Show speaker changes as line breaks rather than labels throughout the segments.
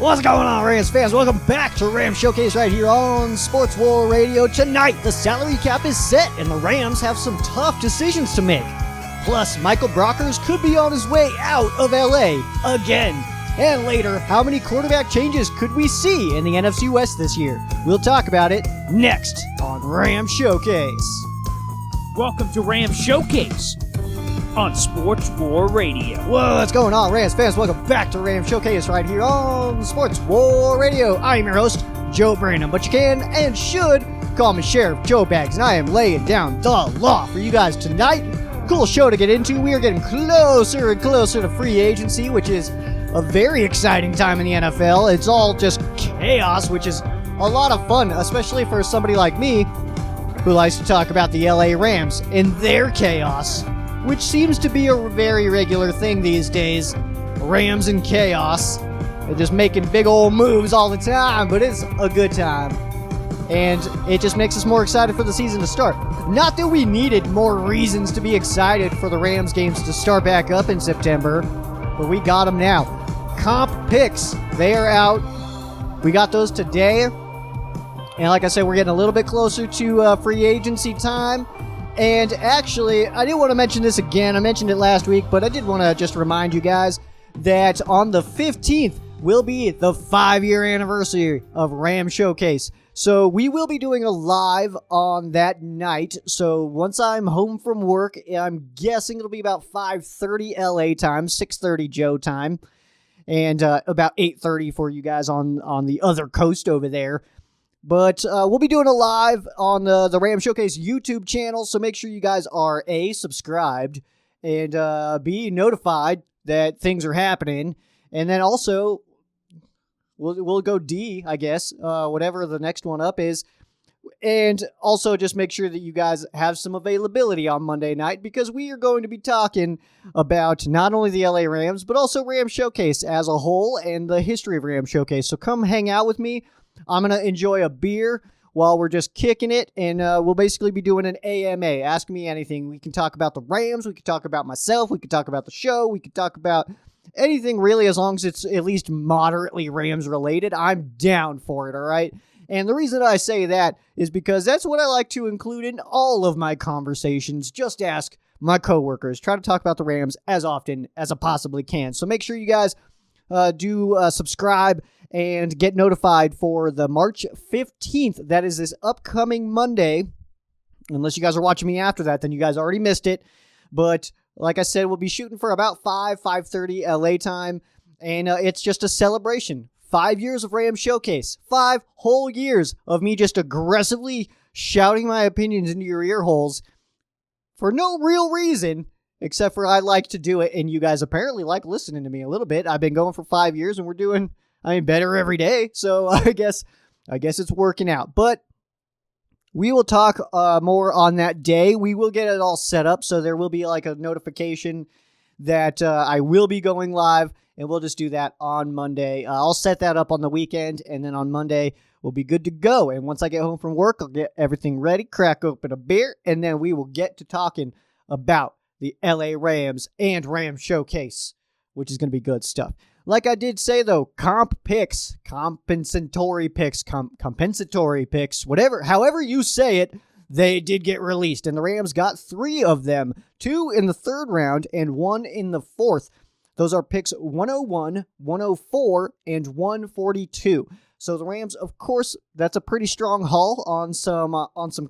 What's going on, Rams fans? Welcome back to Rams Showcase right here on Sports War Radio. Tonight, the salary cap is set, and the Rams have some tough decisions to make. Plus, Michael Brockers could be on his way out of LA again. And later, how many quarterback changes could we see in the NFC West this year? We'll talk about it next on Rams Showcase.
Welcome to Rams Showcase on Sports War Radio.
What's going on, Rams fans? Welcome back to Rams Showcase right here on Sports War Radio. I'm your host, Joe Brandon, but you can and should call me Sheriff Joe Bags, and I am laying down the law for you guys tonight. Cool show to get into. We are getting closer and closer to free agency, which is a very exciting time in the NFL. It's all just chaos, which is a lot of fun, especially for somebody like me who likes to talk about the LA Rams and their chaos, which seems to be a very regular thing these days. Rams and chaos. They're just making big old moves all the time, but it's a good time. And it just makes us more excited for the season to start. Not that we needed more reasons to be excited for the Rams games to start back up in September, but we got them now. Comp picks, they are out. We got those today. And like I said, we're getting a little bit closer to free agency time. And actually, I didn't want to mention this again. I mentioned it last week, but I did want to just remind you guys that on the 15th will be the 5-year anniversary of Ram Showcase. So we will be doing a live on that night. So once I'm home from work, I'm guessing it'll be about 5:30 LA time, 6:30 Joe time, and about 8:30 for you guys on the other coast over there. But we'll be doing a live on the Ram Showcase YouTube channel, so make sure you guys are A, subscribed, and B, notified that things are happening. And then also, we'll go D, I guess, whatever the next one up is. And also just make sure that you guys have some availability on Monday night, because we are going to be talking about not only the LA Rams, but also Ram Showcase as a whole and the history of Ram Showcase. So come hang out with me. I'm going to enjoy a beer while we're just kicking it, and we'll basically be doing an AMA. Ask me anything. We can talk about the Rams. We can talk about myself. We can talk about the show. We can talk about anything really, as long as it's at least moderately Rams related. I'm down for it, all right? And the reason I say that is because that's what I like to include in all of my conversations. Just ask my coworkers. Try to talk about the Rams as often as I possibly can. So make sure you guys do subscribe and get notified for the March 15th. That is this upcoming Monday. Unless you guys are watching me after that, then you guys already missed it. But like I said, we'll be shooting for about 5:30 LA time. And it's just a celebration. 5 years of Ram Showcase. 5 whole years of me just aggressively shouting my opinions into your ear holes for no real reason, except for I like to do it, and you guys apparently like listening to me a little bit. I've been going for 5 years, and we're doing, better every day. So I guess it's working out. But we will talk more on that day. We will get it all set up, so there will be like a notification that I will be going live, and we'll just do that on Monday. I'll set that up on the weekend, and then on Monday, we'll be good to go. And once I get home from work, I'll get everything ready, crack open a beer, and then we will get to talking about the LA Rams and Ram Showcase, which is going to be good stuff. Like I did say, though, compensatory picks, whatever, however you say it, they did get released, and the Rams got 3 of them, 2 in the 3rd round and 1 in the 4th. Those are picks 101, 104, and 142. So the Rams, of course, that's a pretty strong haul on some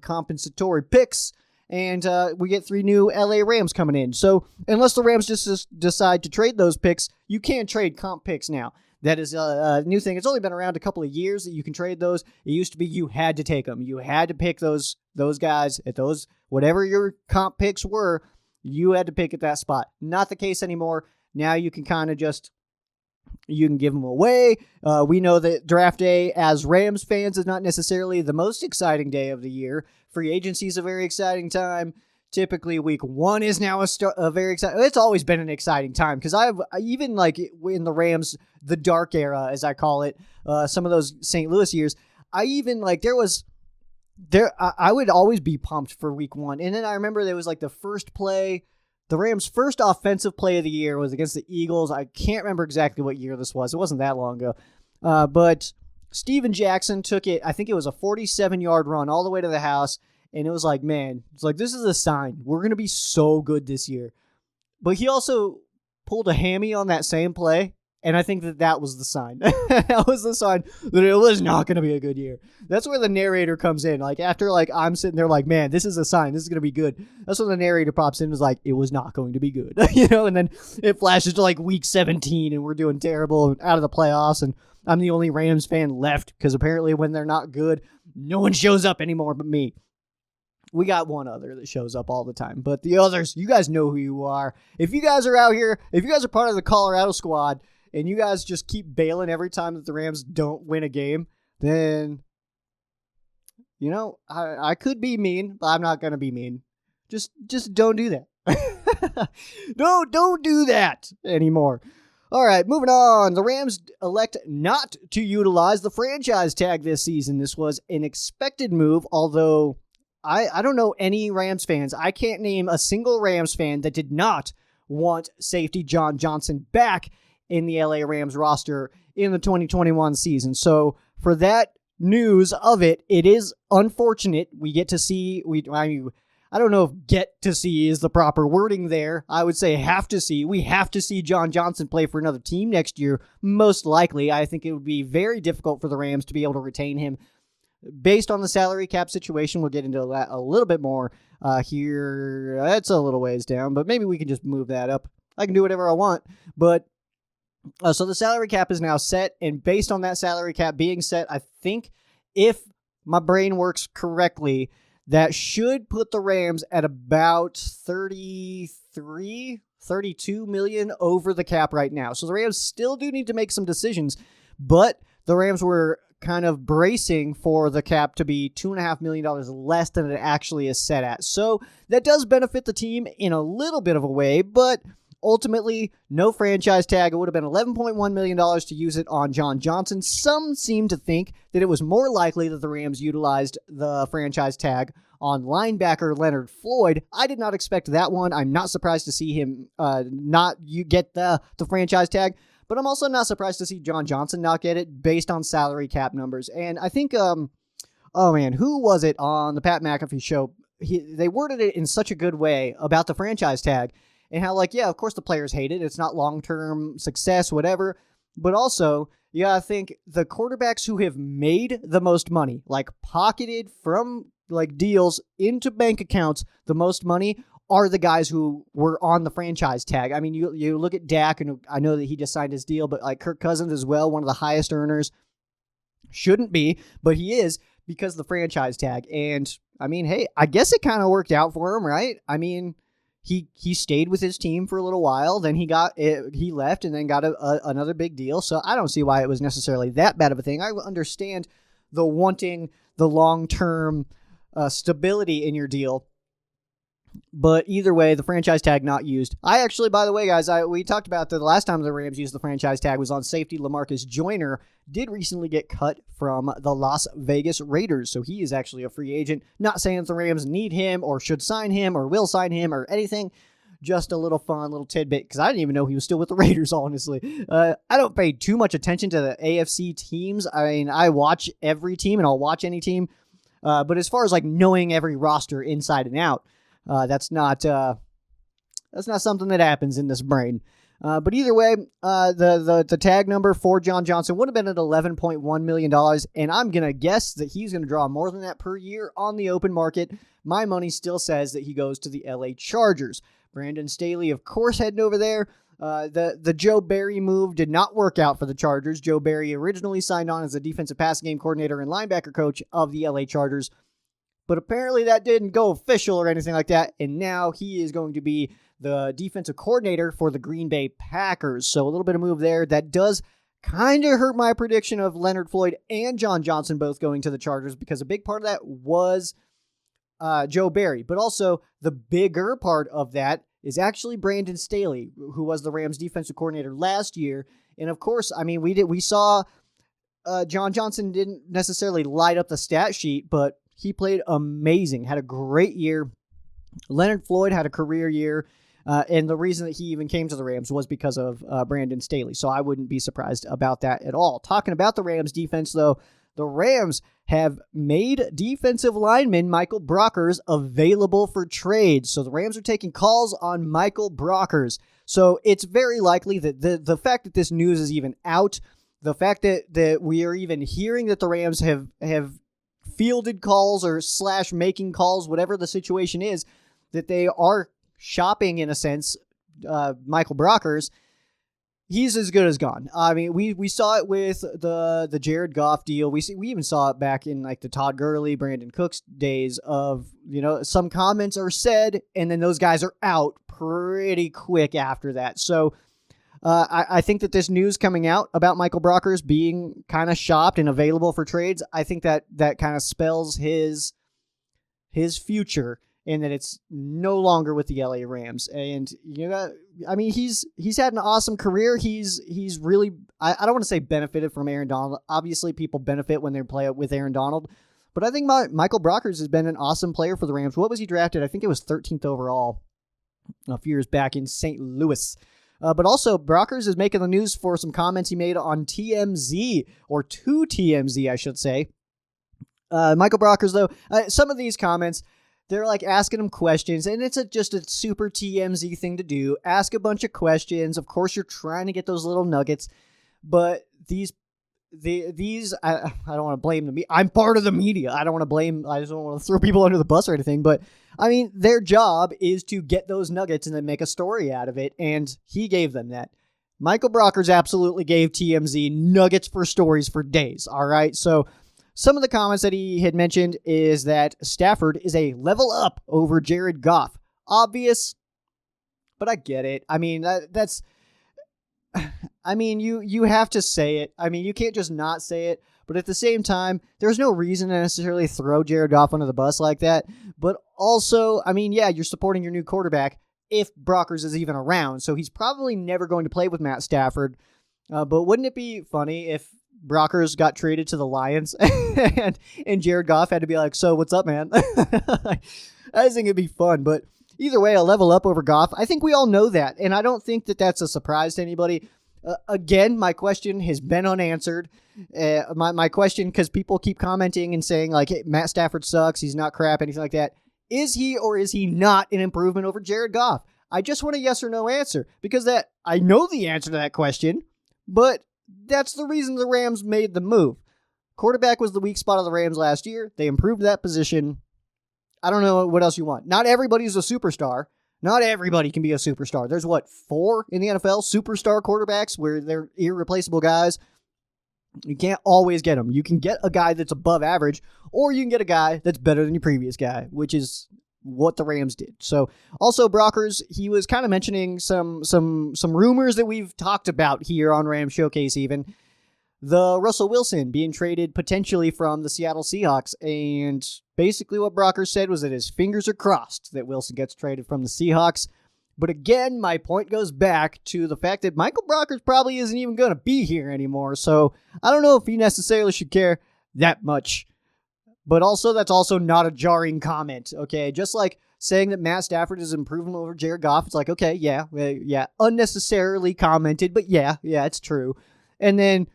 compensatory picks. And we get 3 new LA Rams coming in. So unless the Rams just decide to trade those picks, you can trade comp picks now. That is a new thing. It's only been around a couple of years that you can trade those. It used to be you had to take them. You had to pick those guys at those, whatever your comp picks were, you had to pick at that spot. Not the case anymore. Now you can kind of you can give them away. We know that draft day as Rams fans is not necessarily the most exciting day of the year. Free agency is a very exciting time. Typically, week 1 is now a very exciting. It's always been an exciting time because even like in the Rams, the dark era, as I call it, some of those St. Louis years, I would always be pumped for week 1. And then I remember there was like the Rams' first offensive play of the year was against the Eagles. I can't remember exactly what year this was. It wasn't that long ago. But Steven Jackson took it, I think it was a 47-yard run all the way to the house, and it was like, man, it's like, this is a sign. We're going to be so good this year. But he also pulled a hammy on that same play, and I think that was the sign. That was the sign that it was not going to be a good year. That's where the narrator comes in. Like, after, like, I'm sitting there like, man, this is a sign. This is going to be good. That's when the narrator pops in and is like, it was not going to be good. And then it flashes to, like, week 17, and we're doing terrible and out of the playoffs, and I'm the only Rams fan left because apparently when they're not good, no one shows up anymore but me. We got one other that shows up all the time, but the others, you guys know who you are. If you guys are out here, if you guys are part of the Colorado squad and you guys just keep bailing every time that the Rams don't win a game, then, I could be mean, but I'm not going to be mean. Just don't do that. Don't do that anymore. All right, moving on. The Rams elect not to utilize the franchise tag this season. This was an expected move, although I don't know any Rams fans. I can't name a single Rams fan that did not want safety John Johnson back in the LA Rams roster in the 2021 season. So for that news of it, it is unfortunate. We get to see, I don't know if get to see is the proper wording there. I would say have to see. We have to see John Johnson play for another team next year. Most likely, I think it would be very difficult for the Rams to be able to retain him. Based on the salary cap situation, we'll get into that a little bit more here. It's a little ways down, but maybe we can just move that up. I can do whatever I want. But so the salary cap is now set, and based on that salary cap being set, I think if my brain works correctly, that should put the Rams at about 32 million over the cap right now. So the Rams still do need to make some decisions, but the Rams were kind of bracing for the cap to be $2.5 million less than it actually is set at. So that does benefit the team in a little bit of a way, but ultimately, no franchise tag. It would have been $11.1 million to use it on John Johnson. Some seem to think that it was more likely that the Rams utilized the franchise tag on linebacker Leonard Floyd. I did not expect that one. I'm not surprised to see him get the franchise tag. But I'm also not surprised to see John Johnson not get it based on salary cap numbers. And I think, who was it on the Pat McAfee show? They worded it in such a good way about the franchise tag and how, like, yeah, of course the players hate it. It's not long-term success, whatever. But also, you gotta think the quarterbacks who have made the most money, like pocketed from like deals into bank accounts, the most money are the guys who were on the franchise tag. I mean, you look at Dak, and I know that he just signed his deal, but like Kirk Cousins as well, one of the highest earners. Shouldn't be, but he is because of the franchise tag. And I mean, hey, I guess it kind of worked out for him, right? I mean, he stayed with his team for a little while, then he left and then got another big deal. So I don't see why it was necessarily that bad of a thing. I understand the wanting the long-term stability in your deal. But either way, the franchise tag not used. I actually, by the way, guys, we talked about the last time the Rams used the franchise tag was on safety. LaMarcus Joyner did recently get cut from the Las Vegas Raiders, so he is actually a free agent. Not saying that the Rams need him or should sign him or will sign him or anything. Just a little fun little tidbit, because I didn't even know he was still with the Raiders, honestly. I don't pay too much attention to the AFC teams. I mean, I watch every team, and I'll watch any team. But as far as like knowing every roster inside and out, that's not something that happens in this brain. But either way, the tag number for John Johnson would have been at $11.1 million, and I'm going to guess that he's going to draw more than that per year on the open market. My money still says that he goes to the LA Chargers. Brandon Staley, of course, heading over there. The Joe Barry move did not work out for the Chargers. Joe Barry originally signed on as the defensive passing game coordinator and linebacker coach of the LA Chargers. But apparently that didn't go official or anything like that, and now he is going to be the defensive coordinator for the Green Bay Packers. So a little bit of move there. That does kind of hurt my prediction of Leonard Floyd and John Johnson both going to the Chargers, because a big part of that was Joe Barry. But also the bigger part of that is actually Brandon Staley, who was the Rams defensive coordinator last year. And of course, I mean, we saw John Johnson didn't necessarily light up the stat sheet, but he played amazing, had a great year. Leonard Floyd had a career year. And the reason that he even came to the Rams was because of Brandon Staley. So I wouldn't be surprised about that at all. Talking about the Rams defense, though, the Rams have made defensive lineman Michael Brockers available for trade. So the Rams are taking calls on Michael Brockers. So it's very likely that the fact that this news is even out, the fact that we are even hearing that the Rams have fielded calls or / making calls, whatever the situation is, that they are shopping, in a sense, Michael Brockers, he's as good as gone. I mean, we saw it with the Jared Goff deal. We even saw it back in like the Todd Gurley, Brandon Cooks days of, some comments are said and then those guys are out pretty quick after that. So I think that this news coming out about Michael Brockers being kind of shopped and available for trades, I think that kind of spells his future, and that it's no longer with the LA Rams. And he's had an awesome career. He's really, I don't want to say benefited from Aaron Donald. Obviously, people benefit when they play with Aaron Donald, but I think Michael Brockers has been an awesome player for the Rams. What was he drafted? I think it was 13th overall a few years back in St. Louis. But also, Brockers is making the news for some comments he made on TMZ, or to TMZ, I should say. Michael Brockers, though, some of these comments, they're like asking him questions, and it's just a super TMZ thing to do. Ask a bunch of questions. Of course, you're trying to get those little nuggets, but these I don't want to blame the media. I'm part of the media. I just don't want to throw people under the bus or anything, but I mean, their job is to get those nuggets and then make a story out of it, and he gave them that. Michael Brockers absolutely gave TMZ nuggets for stories for days, all right? So some of the comments that he had mentioned is that Stafford is a level up over Jared Goff. Obvious, but I get it. I mean, you have to say it. I mean, you can't just not say it. But at the same time, there's no reason to necessarily throw Jared Goff under the bus like that. But also, I mean, yeah, you're supporting your new quarterback if Brockers is even around. So he's probably never going to play with Matt Stafford. But wouldn't it be funny if Brockers got traded to the Lions and Jared Goff had to be like, so what's up, man? I just think it'd be fun. But either way, a level up over Goff. I think we all know that. And I don't think that that's a surprise to anybody. Again, my question has been unanswered. My question, because people keep commenting and saying, like, hey, Matt Stafford sucks, he's not crap, anything like that. Is he or is he not an improvement over Jared Goff? I just want a yes or no answer, because I know the answer to that question, but that's the reason the Rams made the move. Quarterback was the weak spot of the Rams last year. They improved that position. I don't know what else you want. Not everybody's a superstar. Not everybody can be a superstar. There's 4 in the NFL superstar quarterbacks where they're irreplaceable guys. You can't always get them. You can get a guy that's above average, or you can get a guy that's better than your previous guy, which is what the Rams did. So also Brockers, he was kind of mentioning some rumors that we've talked about here on Rams Showcase even. The Russell Wilson being traded potentially from the Seattle Seahawks. And basically what Brockers said was that his fingers are crossed that Wilson gets traded from the Seahawks. But again, my point goes back to the fact that Michael Brockers probably isn't even going to be here anymore. So I don't know if he necessarily should care that much. But also, that's also not a jarring comment, okay? Just like saying that Matt Stafford is improving over Jared Goff, it's like, okay, yeah, unnecessarily commented, but yeah, it's true. And then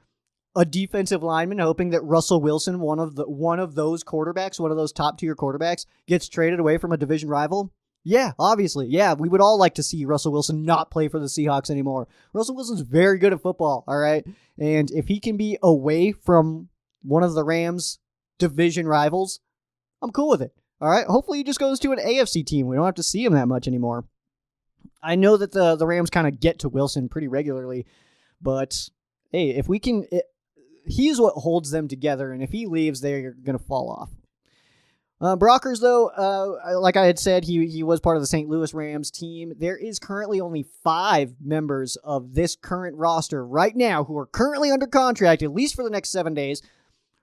a defensive lineman hoping that Russell Wilson, one of those quarterbacks, one of those top tier quarterbacks, gets traded away from a division rival. Yeah, obviously. Yeah, we would all like to see Russell Wilson not play for the Seahawks anymore. Russell Wilson's very good at football, all right? And if he can be away from one of the Rams' division rivals, I'm cool with it, all right? Hopefully he just goes to an AFC team. We don't have to see him that much anymore. I know that the Rams kind of get to Wilson pretty regularly, but hey, if we can... he's what holds them together, and if he leaves, they're going to fall off. Brockers, though, like I had said, he was part of the St. Louis Rams team. There is currently only 5 members of this current roster right now who are currently under contract, at least for the next 7 days,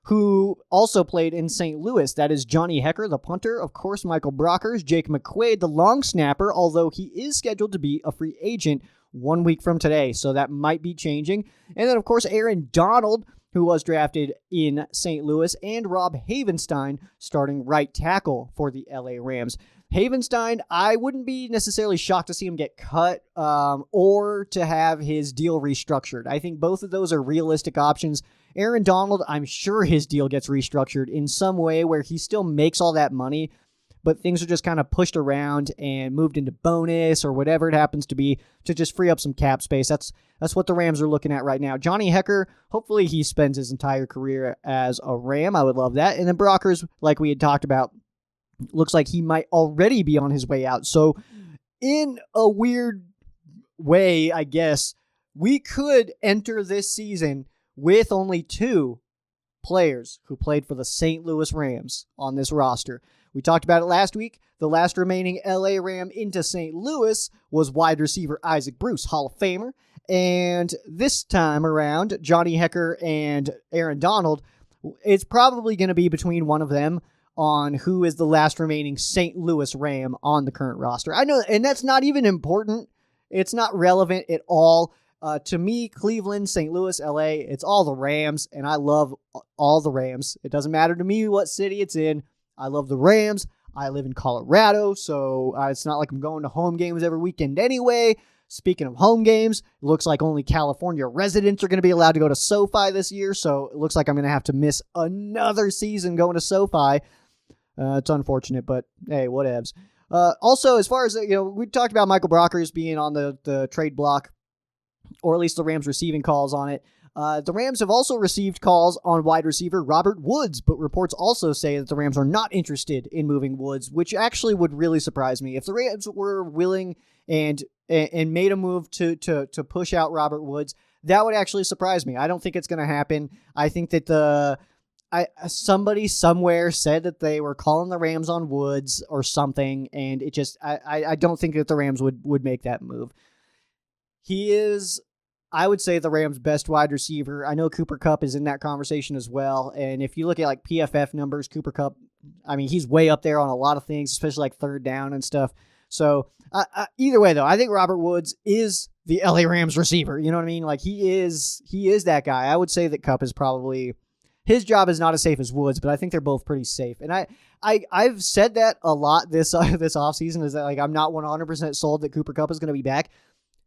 who also played in St. Louis. That is Johnny Hecker, the punter, of course, Michael Brockers, Jake McQuaid, the long snapper, although he is scheduled to be a free agent 1 week from today, so that might be changing. And then, of course, Aaron Donald, who was drafted in St. Louis, and Rob Havenstein, starting right tackle for the LA Rams. Havenstein, I wouldn't be necessarily shocked to see him get cut or to have his deal restructured. I think both of those are realistic options. Aaron Donald, I'm sure his deal gets restructured in some way where he still makes all that money, but things are just kind of pushed around and moved into bonus or whatever it happens to be to just free up some cap space. That's what the Rams are looking at right now. Johnny Hecker, hopefully he spends his entire career as a Ram. I would love that. And then Brockers, like we had talked about, looks like he might already be on his way out. So in a weird way, I guess, we could enter this season with only 2 players who played for the St. Louis Rams on this roster. We talked about it last week. The last remaining LA Ram into St. Louis was wide receiver Isaac Bruce, Hall of Famer. And this time around, Johnny Hecker and Aaron Donald, it's probably going to be between one of them on who is the last remaining St. Louis Ram on the current roster. I know, and that's not even important. It's not relevant at all. To me, Cleveland, St. Louis, LA, it's all the Rams, and I love all the Rams. It doesn't matter to me what city it's in. I love the Rams. I live in Colorado, so it's not like I'm going to home games every weekend anyway. Speaking of home games, it looks like only California residents are going to be allowed to go to SoFi this year, so it looks like I'm going to have to miss another season going to SoFi. It's unfortunate, but hey, whatevs. Also, as far as, we talked about Michael Brockers being on the trade block, or at least the Rams receiving calls on it. The Rams have also received calls on wide receiver Robert Woods, but reports also say that the Rams are not interested in moving Woods, which actually would really surprise me. If the Rams were willing and made a move to push out Robert Woods, that would actually surprise me. I don't think it's going to happen. I think that somebody somewhere said that they were calling the Rams on Woods or something, and it just I don't think that the Rams would make that move. He is, I would say, the Rams' best wide receiver. I know Cooper Kupp is in that conversation as well, and if you look at like PFF numbers, Cooper Kupp, I mean, he's way up there on a lot of things, especially like third down and stuff. So either way, though, I think Robert Woods is the LA Rams receiver. You know what I mean? Like he is that guy. I would say that Kupp is probably, his job is not as safe as Woods, but I think they're both pretty safe. And I've said that a lot this offseason, is that like I'm not 100% sold that Cooper Kupp is going to be back.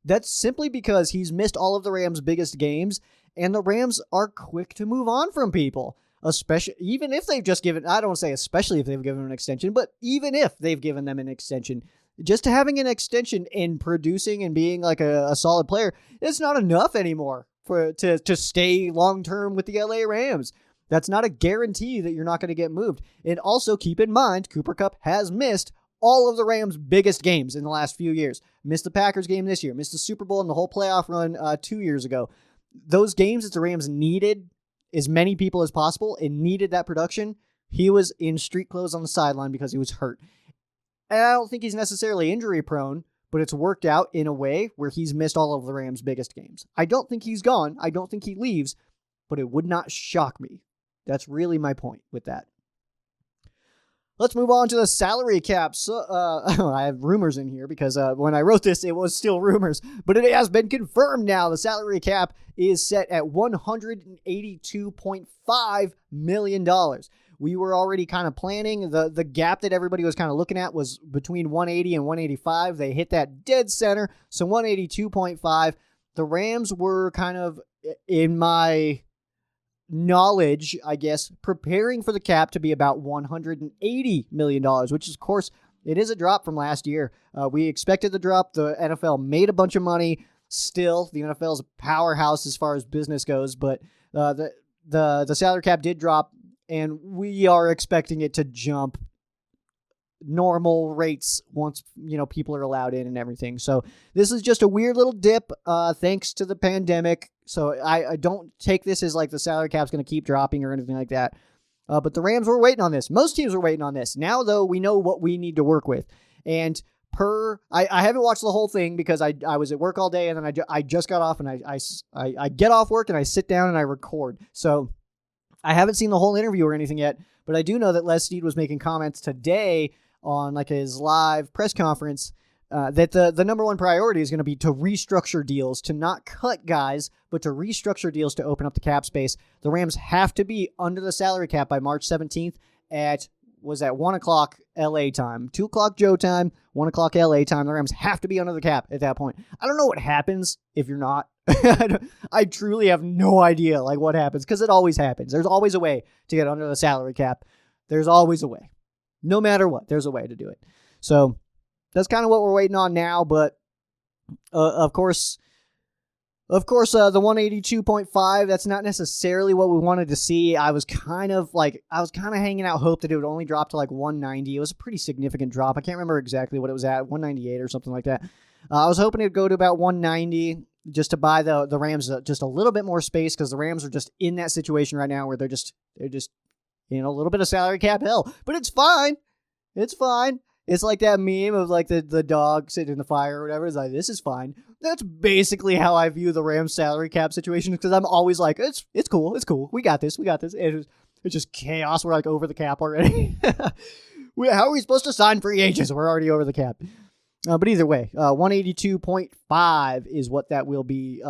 That's simply because he's missed all of the Rams' biggest games, and the Rams are quick to move on from people, especially even if they've just given, I don't say especially if they've given an extension, but even if they've given them an extension, just having an extension and producing and being like a solid player, it's not enough anymore to stay long-term with the LA Rams. That's not a guarantee that you're not going to get moved. And also keep in mind, Cooper Kupp has missed all of the Rams' biggest games in the last few years. Missed the Packers game this year. Missed the Super Bowl and the whole playoff run 2 years ago. Those games that the Rams needed as many people as possible and needed that production, he was in street clothes on the sideline because he was hurt. And I don't think he's necessarily injury prone, but it's worked out in a way where he's missed all of the Rams' biggest games. I don't think he's gone. I don't think he leaves, but it would not shock me. That's really my point with that. Let's move on to the salary cap. So, I have rumors in here because when I wrote this, it was still rumors, but it has been confirmed now. The salary cap is set at $182.5 million. We were already kind of planning. The gap that everybody was kind of looking at was between 180 and 185. They hit that dead center, so 182.5. The Rams were kind of, in my knowledge, I guess, preparing for the cap to be about $180 million, which is, of course, it is a drop from last year. We expected the drop. The NFL made a bunch of money. Still, the NFL is a powerhouse as far as business goes, but the salary cap did drop, and we are expecting it to jump normal rates once people are allowed in and everything. So this is just a weird little dip thanks to the pandemic. So I don't take this as like the salary cap's going to keep dropping or anything like that. But the Rams were waiting on this. Most teams were waiting on this. Now, though, we know what we need to work with. And I haven't watched the whole thing because I was at work all day, and then I just got off, and I get off work and I sit down and I record. So I haven't seen the whole interview or anything yet, but I do know that Les Snead was making comments today on like his live press conference that the number one priority is going to be to restructure deals, to not cut guys, but to restructure deals to open up the cap space. The Rams have to be under the salary cap by March 17th at was at 1 o'clock LA time. 2 o'clock Joe time, 1 o'clock LA time. The Rams have to be under the cap at that point. I don't know what happens if you're not. I truly have no idea like what happens, because it always happens. There's always a way to get under the salary cap. There's always a way. No matter what, there's a way to do it. So that's kind of what we're waiting on now. But of course, the 182.5, that's not necessarily what we wanted to see. I was kind of hanging out hope that it would only drop to like 190. It was a pretty significant drop. I can't remember exactly what it was at, 198 or something like that. I was hoping it would go to about 190 just to buy the Rams just a little bit more space, because the Rams are just in that situation right now where they're just a little bit of salary cap hell. But it's fine. It's fine. It's like that meme of like the dog sitting in the fire or whatever. It's like, this is fine. That's basically how I view the Rams salary cap situation, because I'm always like, it's cool. It's cool. We got this. It's just chaos. We're like over the cap already. How are we supposed to sign free agents? We're already over the cap. But either way, 182.5 is what that will be.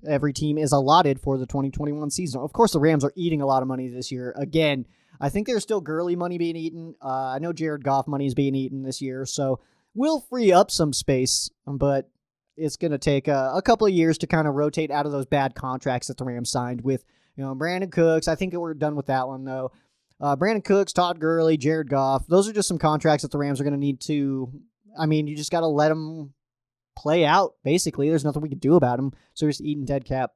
Every team is allotted for the 2021 season. Of course, the Rams are eating a lot of money this year. Again, I think there's still Gurley money being eaten. I know Jared Goff money is being eaten this year, so we'll free up some space, but it's going to take a couple of years to kind of rotate out of those bad contracts that the Rams signed with, Brandon Cooks. I think we're done with that one, though. Brandon Cooks, Todd Gurley, Jared Goff, those are just some contracts that the Rams are going to need to, you just got to let them play out, basically. There's nothing we can do about them, so we're just eating dead cap.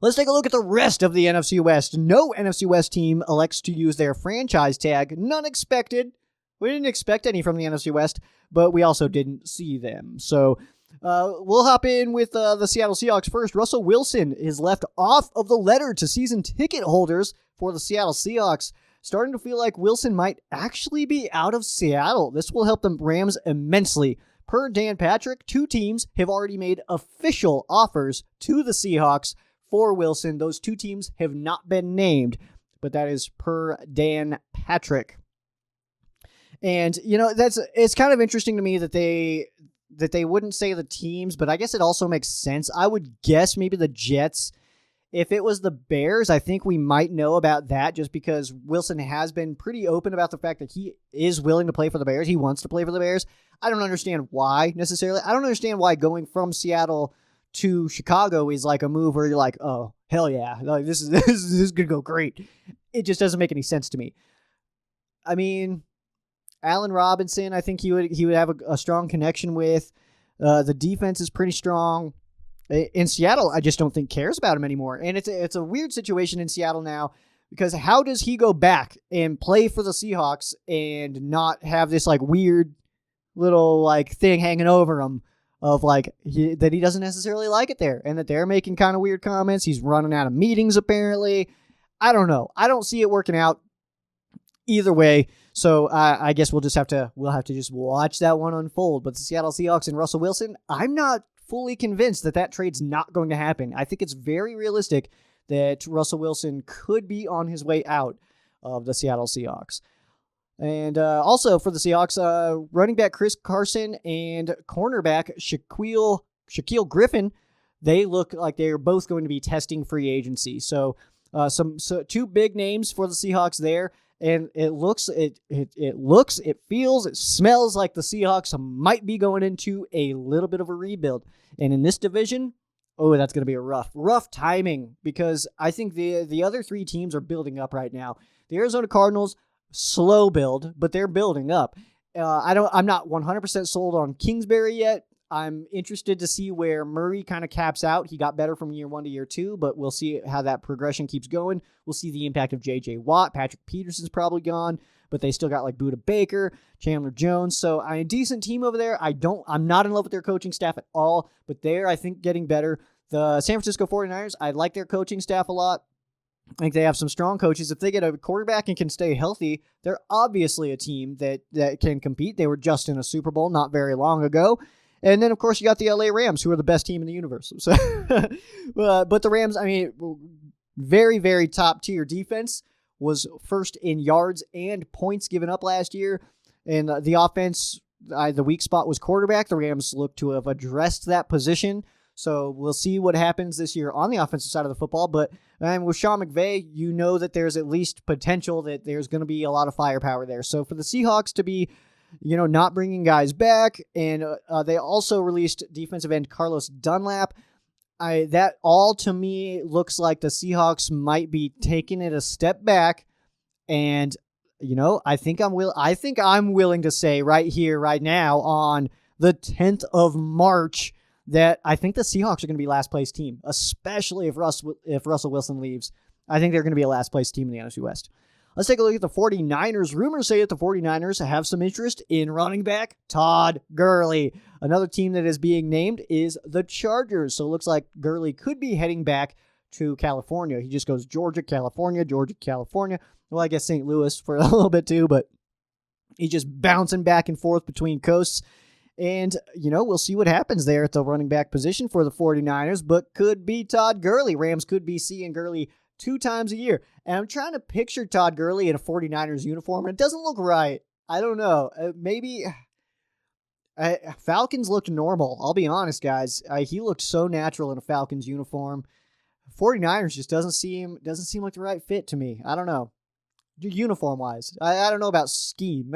Let's take a look at the rest of the NFC West. No NFC West team elects to use their franchise tag. None expected. We didn't expect any from the NFC West, but we also didn't see them. So we'll hop in with the Seattle Seahawks first. Russell Wilson is left off of the letter to season ticket holders for the Seattle Seahawks. Starting to feel like Wilson might actually be out of Seattle. This will help the Rams immensely. Per Dan Patrick, 2 teams have already made official offers to the Seahawks for Wilson. Those 2 teams have not been named, but that is per Dan Patrick. And, it's kind of interesting to me that they wouldn't say the teams, but I guess it also makes sense. I would guess maybe the Jets. If it was the Bears, I think we might know about that, just because Wilson has been pretty open about the fact that he is willing to play for the Bears. He wants to play for the Bears. I don't understand why necessarily. I don't understand why going from Seattle to Chicago is like a move where you're like, oh, hell yeah, like this is gonna go great. It just doesn't make any sense to me. Allen Robinson, I think he would have a strong connection with. The defense is pretty strong. In Seattle, I just don't think cares about him anymore. And it's a weird situation in Seattle now, because how does he go back and play for the Seahawks and not have this like weird little like thing hanging over him of like that he doesn't necessarily like it there, and that they're making kind of weird comments. He's running out of meetings apparently. I don't know. I don't see it working out either way. So I guess we'll have to just watch that one unfold. But the Seattle Seahawks and Russell Wilson, I'm not fully convinced that trade's not going to happen. I think it's very realistic that Russell Wilson could be on his way out of the Seattle Seahawks. And also for the Seahawks, running back Chris Carson and cornerback Shaquille Griffin, they look like they're both going to be testing free agency. So 2 big names for the Seahawks there. And it feels, it smells like the Seahawks might be going into a little bit of a rebuild. And in this division, that's going to be a rough timing, because I think the other 3 teams are building up right now. The Arizona Cardinals, slow build, but they're building up. I'm not 100% sold on Kingsbury yet. I'm interested to see where Murray kind of caps out. He got better from year 1 to year 2, but we'll see how that progression keeps going. We'll see the impact of J.J. Watt. Patrick Peterson's probably gone, but they still got like Budda Baker, Chandler Jones. So a decent team over there. I'm not in love with their coaching staff at all, but they're, I think, getting better. The San Francisco 49ers, I like their coaching staff a lot. I think they have some strong coaches. If they get a quarterback and can stay healthy, they're obviously a team that can compete. They were just in a Super Bowl not very long ago. And then, of course, you got the LA Rams, who are the best team in the universe. So, but the Rams, very, very top-tier defense, was first in yards and points given up last year. And the offense, the weak spot was quarterback. The Rams look to have addressed that position. So we'll see what happens this year on the offensive side of the football. But with Sean McVay, you know that there's at least potential that there's going to be a lot of firepower there. So for the Seahawks to be, not bringing guys back, and they also released defensive end Carlos Dunlap. That all to me looks like the Seahawks might be taking it a step back, and I think I'm willing to say right here, right now, on the 10th of March, that I think the Seahawks are going to be last place team, especially if Russell Wilson leaves. I think they're going to be a last place team in the NFC West. Let's take a look at the 49ers. Rumors say that the 49ers have some interest in running back Todd Gurley. Another team that is being named is the Chargers. So it looks like Gurley could be heading back to California. He just goes Georgia, California, Georgia, California. Well, I guess St. Louis for a little bit too, but he's just bouncing back and forth between coasts. And, we'll see what happens there at the running back position for the 49ers, but could be Todd Gurley. Rams could be seeing Gurley 2 times a year. And I'm trying to picture Todd Gurley in a 49ers uniform, and it doesn't look right. I don't know. Maybe Falcons looked normal. I'll be honest, guys. He looked so natural in a Falcons uniform. 49ers just doesn't seem like the right fit to me. I don't know. Uniform-wise. I don't know about scheme.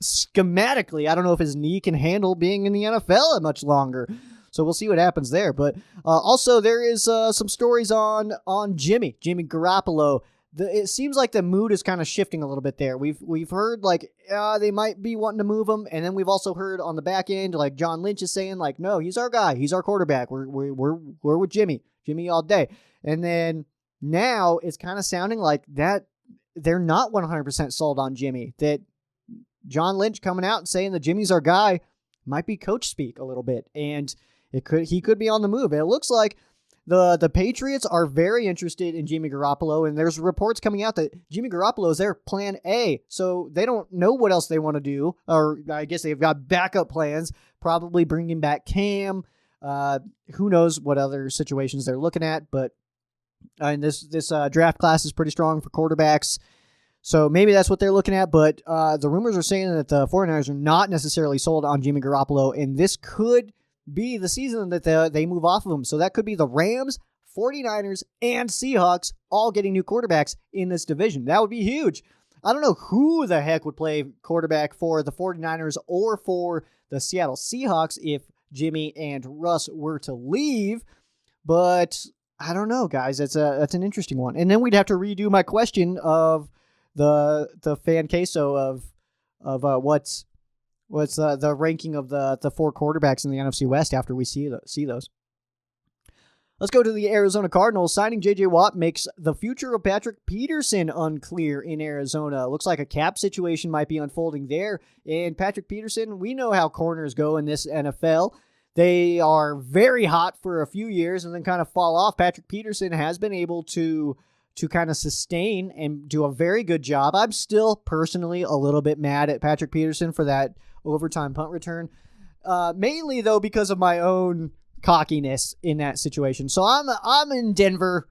Schematically, I don't know if his knee can handle being in the NFL much longer. So we'll see what happens there. But also there is some stories on Jimmy Garoppolo. It seems like the mood is kind of shifting a little bit there. We've heard they might be wanting to move him, and then we've also heard on the back end like John Lynch is saying no, he's our guy, he's our quarterback. We're with Jimmy all day. And then now it's kind of sounding like that they're not 100% sold on Jimmy. That John Lynch coming out and saying that Jimmy's our guy might be coach speak a little bit, and he could be on the move. It looks like the Patriots are very interested in Jimmy Garoppolo, and there's reports coming out that Jimmy Garoppolo is their plan A, so they don't know what else they want to do, or I guess they've got backup plans, probably bringing back Cam. Who knows what other situations they're looking at, but and this draft class is pretty strong for quarterbacks. So maybe that's what they're looking at, but the rumors are saying that the 49ers are not necessarily sold on Jimmy Garoppolo, and this could be the season that they move off of him. So that could be the Rams, 49ers, and Seahawks all getting new quarterbacks in this division. That would be huge. I don't know who the heck would play quarterback for the 49ers or for the Seattle Seahawks if Jimmy and Russ were to leave, but I don't know, guys. That's an interesting one. And then we'd have to redo my question of the fan queso of what's the ranking of the 4 quarterbacks in the NFC West after we see those. Let's go to the Arizona Cardinals. Signing J.J. Watt makes the future of Patrick Peterson unclear in Arizona. Looks like a cap situation might be unfolding there. And Patrick Peterson, we know how corners go in this NFL. They are very hot for a few years and then kind of fall off. Patrick Peterson has been able to kind of sustain and do a very good job. I'm still personally a little bit mad at Patrick Peterson for that overtime punt return. Mainly, though, because of my own cockiness in that situation. So I'm in Denver.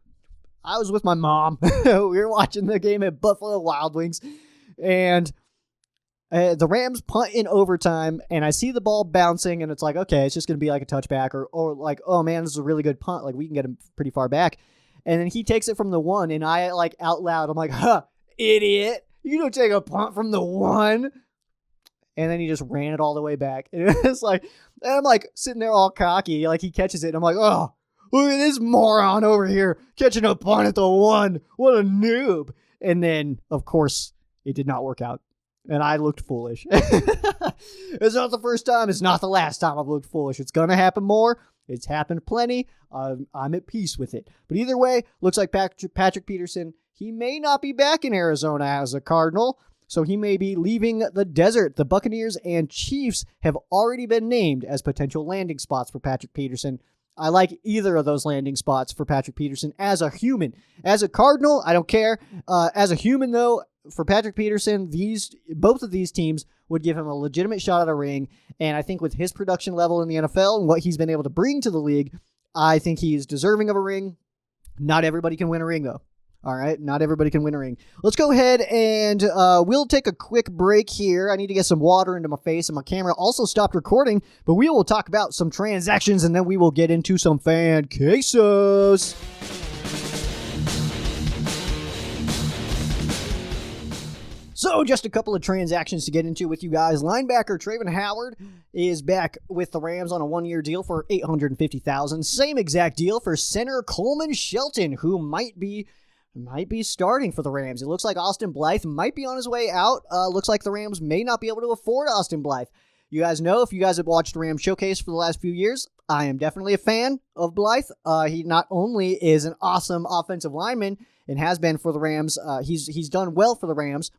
I was with my mom. We were watching the game at Buffalo Wild Wings. And the Rams punt in overtime, and I see the ball bouncing, and it's like, okay, it's just going to be like a touchback, or like, oh man, this is a really good punt. Like, we can get him pretty far back. And then he takes it from the 1, and I, like, out loud, I'm like, huh, idiot. You don't take a punt from the 1. And then he just ran it all the way back. And it's like, and I'm like sitting there all cocky, like he catches it, and I'm like, oh, look at this moron over here catching a punt at the 1. What a noob. And then, of course, it did not work out. And I looked foolish. It's not the first time. It's not the last time I've looked foolish. It's going to happen more. It's happened plenty. I'm at peace with it. But either way, looks like Patrick Peterson, he may not be back in Arizona as a Cardinal, so he may be leaving the desert. The Buccaneers and Chiefs have already been named as potential landing spots for Patrick Peterson. I like either of those landing spots for Patrick Peterson as a human. As a Cardinal, I don't care. As a human, though, for Patrick Peterson, both of these teams would give him a legitimate shot at a ring. And I think with his production level in the NFL and what he's been able to bring to the league, I think he's deserving of a ring. Not everybody can win a ring, though. All right, not everybody can win a ring. Let's go ahead and we'll take a quick break here. I need to get some water into my face, and my camera also stopped recording, but we will talk about some transactions, and then we will get into some fan cases. So just a couple of transactions to get into with you guys. Linebacker Trayvon Howard is back with the Rams on a one-year deal for $850,000. Same exact deal for center Coleman Shelton, who might be starting for the Rams. It looks like Austin Blythe might be on his way out. Looks like the Rams may not be able to afford Austin Blythe. You guys know, if you guys have watched the Rams Showcase for the last few years, I am definitely a fan of Blythe. He not only is an awesome offensive lineman and has been for the Rams, he's done well for the Rams,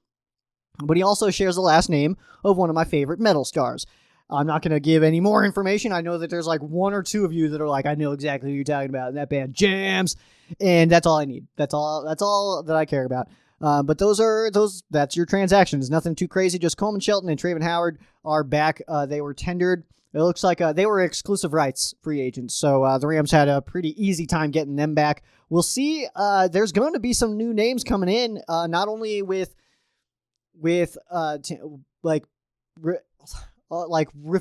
but he also shares the last name of one of my favorite metal stars. I'm not going to give any more information. I know that there's like one or two of you that are like, I know exactly who you're talking about, and that band jams, and that's all I need. That's all that I care about. But that's your transactions. Nothing too crazy. Just Coleman Shelton and Trayvon Howard are back. They were tendered. It looks like they were exclusive rights free agents, so the Rams had a pretty easy time getting them back. We'll see. There's going to be some new names coming in, not only with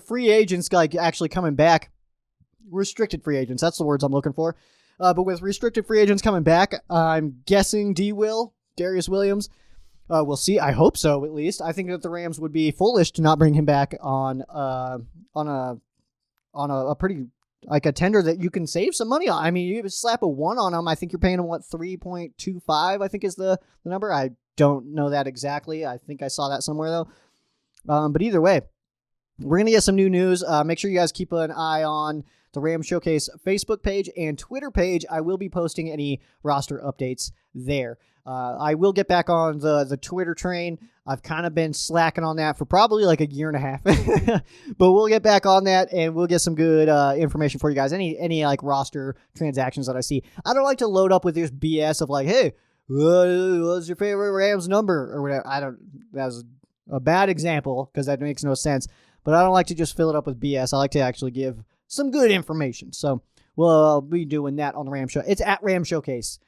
free agents like actually coming back, restricted free agents. That's the words I'm looking for. But with restricted free agents coming back, I'm guessing Darius Williams. We'll see. I hope so, at least. I think that the Rams would be foolish to not bring him back on a pretty, like, a tender that you can save some money on. I mean, you slap a 1 on him. I think you're paying him, 3.25, I think is the number. I don't know that exactly. I think I saw that somewhere, though. But either way, we're going to get some new news. Make sure you guys keep an eye on the Rams Showcase Facebook page and Twitter page. I will be posting any roster updates there. I will get back on the Twitter train. I've kind of been slacking on that for probably like a year and a half. But we'll get back on that, and we'll get some good information for you guys. Any like roster transactions that I see. I don't like to load up with this BS of like, hey, what's your favorite Rams number or whatever. That was a bad example because that makes no sense. But I don't like to just fill it up with BS. I like to actually give some good information. So we'll be doing that on the Ram Show. It's at Ram Showcase.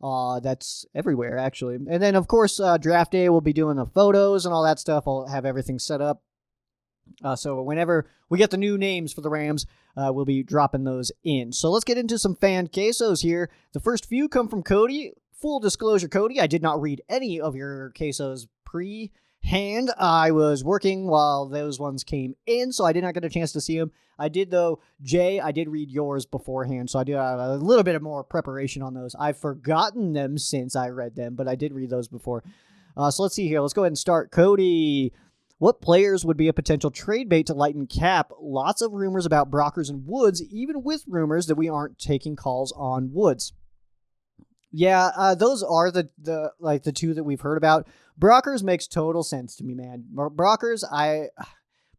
That's everywhere, actually. And then, of course, draft day, we'll be doing the photos and all that stuff. I'll have everything set up. So whenever we get the new names for the Rams, we'll be dropping those in. So let's get into some fan quesos here. The first few come from Cody. Full disclosure, Cody, I did not read any of your quesos pre-hand. I was working while those ones came in, so I did not get a chance to see them. I did, though, Jay, I did read yours beforehand, so I do have a little bit of more preparation on those. I've forgotten them since I read them, but I did read those before. So let's see here. Let's go ahead and start. Cody, what players would be a potential trade bait to lighten cap? Lots of rumors about Brockers and Woods, even with rumors that we aren't taking calls on Woods. Yeah, those are the two that we've heard about. Brockers makes total sense to me, man. Brockers and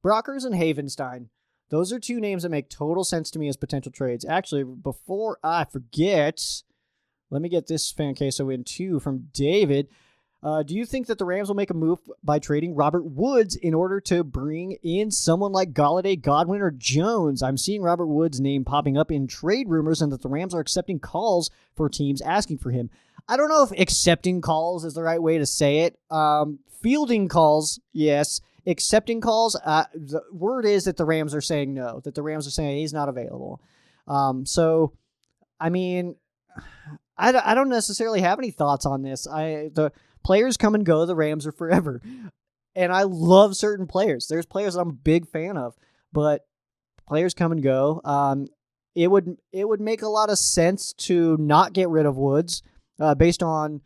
Havenstein. Those are two names that make total sense to me as potential trades. Actually, before I forget, let me get this fan queso in too from David. Do you think that the Rams will make a move by trading Robert Woods in order to bring in someone like Golladay, Godwin, or Jones? I'm seeing Robert Woods' name popping up in trade rumors and that the Rams are accepting calls for teams asking for him. I don't know if accepting calls is the right way to say it. Fielding calls, yes. Accepting calls, the word is that the Rams are saying no, that the Rams are saying he's not available. So, I mean, I don't necessarily have any thoughts on this. The players come and go. The Rams are forever. And I love certain players. There's players that I'm a big fan of, but players come and go. It would make a lot of sense to not get rid of Woods based on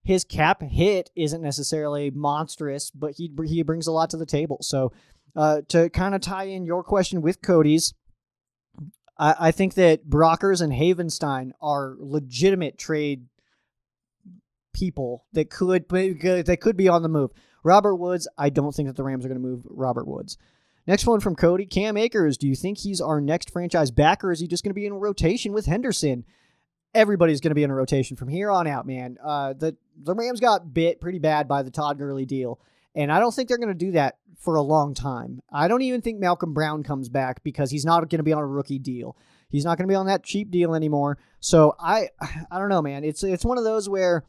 his cap hit isn't necessarily monstrous, but he brings a lot to the table. So to kind of tie in your question with Cody's, I think that Brockers and Havenstein are legitimate trade people that could be on the move. Robert Woods, I don't think that the Rams are going to move Robert Woods. Next one from Cody. Cam Akers, do you think he's our next franchise back, or is he just going to be in a rotation with Henderson? Everybody's going to be in a rotation from here on out, man. The Rams got bit pretty bad by the Todd Gurley deal, and I don't think they're going to do that for a long time. I don't even think Malcolm Brown comes back because he's not going to be on a rookie deal. He's not going to be on that cheap deal anymore. So I don't know, man. It's one of those where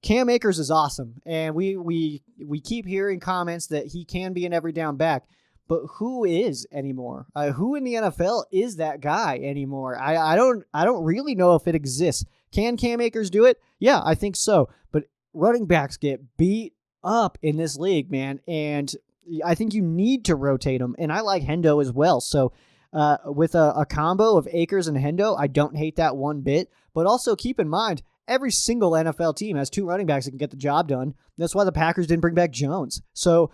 Cam Akers is awesome, and we keep hearing comments that he can be an every down back, but who is anymore? Who in the NFL is that guy anymore? I don't really know if it exists. Can Cam Akers do it? Yeah, I think so. But running backs get beat up in this league, man, and I think you need to rotate them. And I like Hendo as well. So with a combo of Akers and Hendo, I don't hate that one bit. But also keep in mind, every single NFL team has 2 running backs that can get the job done. That's why the Packers didn't bring back Jones. So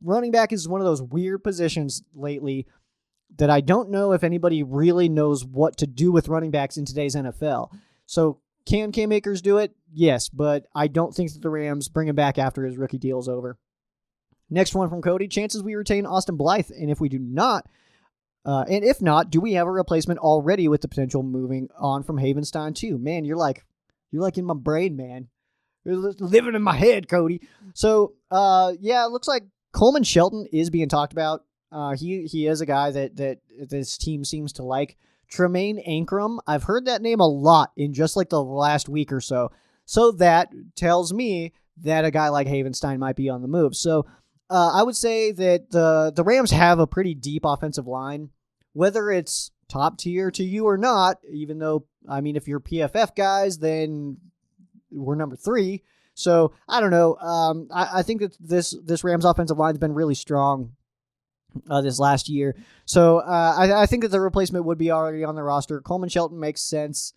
running back is one of those weird positions lately that I don't know if anybody really knows what to do with running backs in today's NFL. So can Cam Akers do it? Yes, but I don't think that the Rams bring him back after his rookie deal's over. Next one from Cody. Chances we retain Austin Blythe, and if we do not, and if not, do we have a replacement already with the potential moving on from Havenstein too? Man, you're like in my brain, man. You're living in my head, Cody. So, yeah, it looks like Coleman Shelton is being talked about. He is a guy that this team seems to like. Tremaine Ankrum, I've heard that name a lot in just like the last week or so. So that tells me that a guy like Havenstein might be on the move. So I would say that the Rams have a pretty deep offensive line, whether it's top tier to you or not, even though, I mean, if you're PFF guys, then we're number 3. So I don't know. I think that this Rams offensive line has been really strong this last year. So I think that the replacement would be already on the roster. Coleman Shelton makes sense.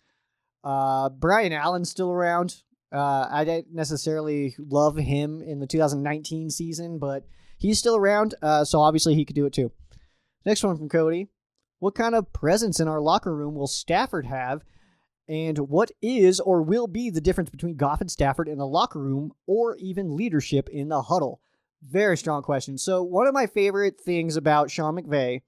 Brian Allen's still around. I didn't necessarily love him in the 2019 season, but he's still around, so obviously he could do it too. Next one from Cody. What kind of presence in our locker room will Stafford have, and what is or will be the difference between Goff and Stafford in the locker room or even leadership in the huddle? Very strong question. So one of my favorite things about Sean McVay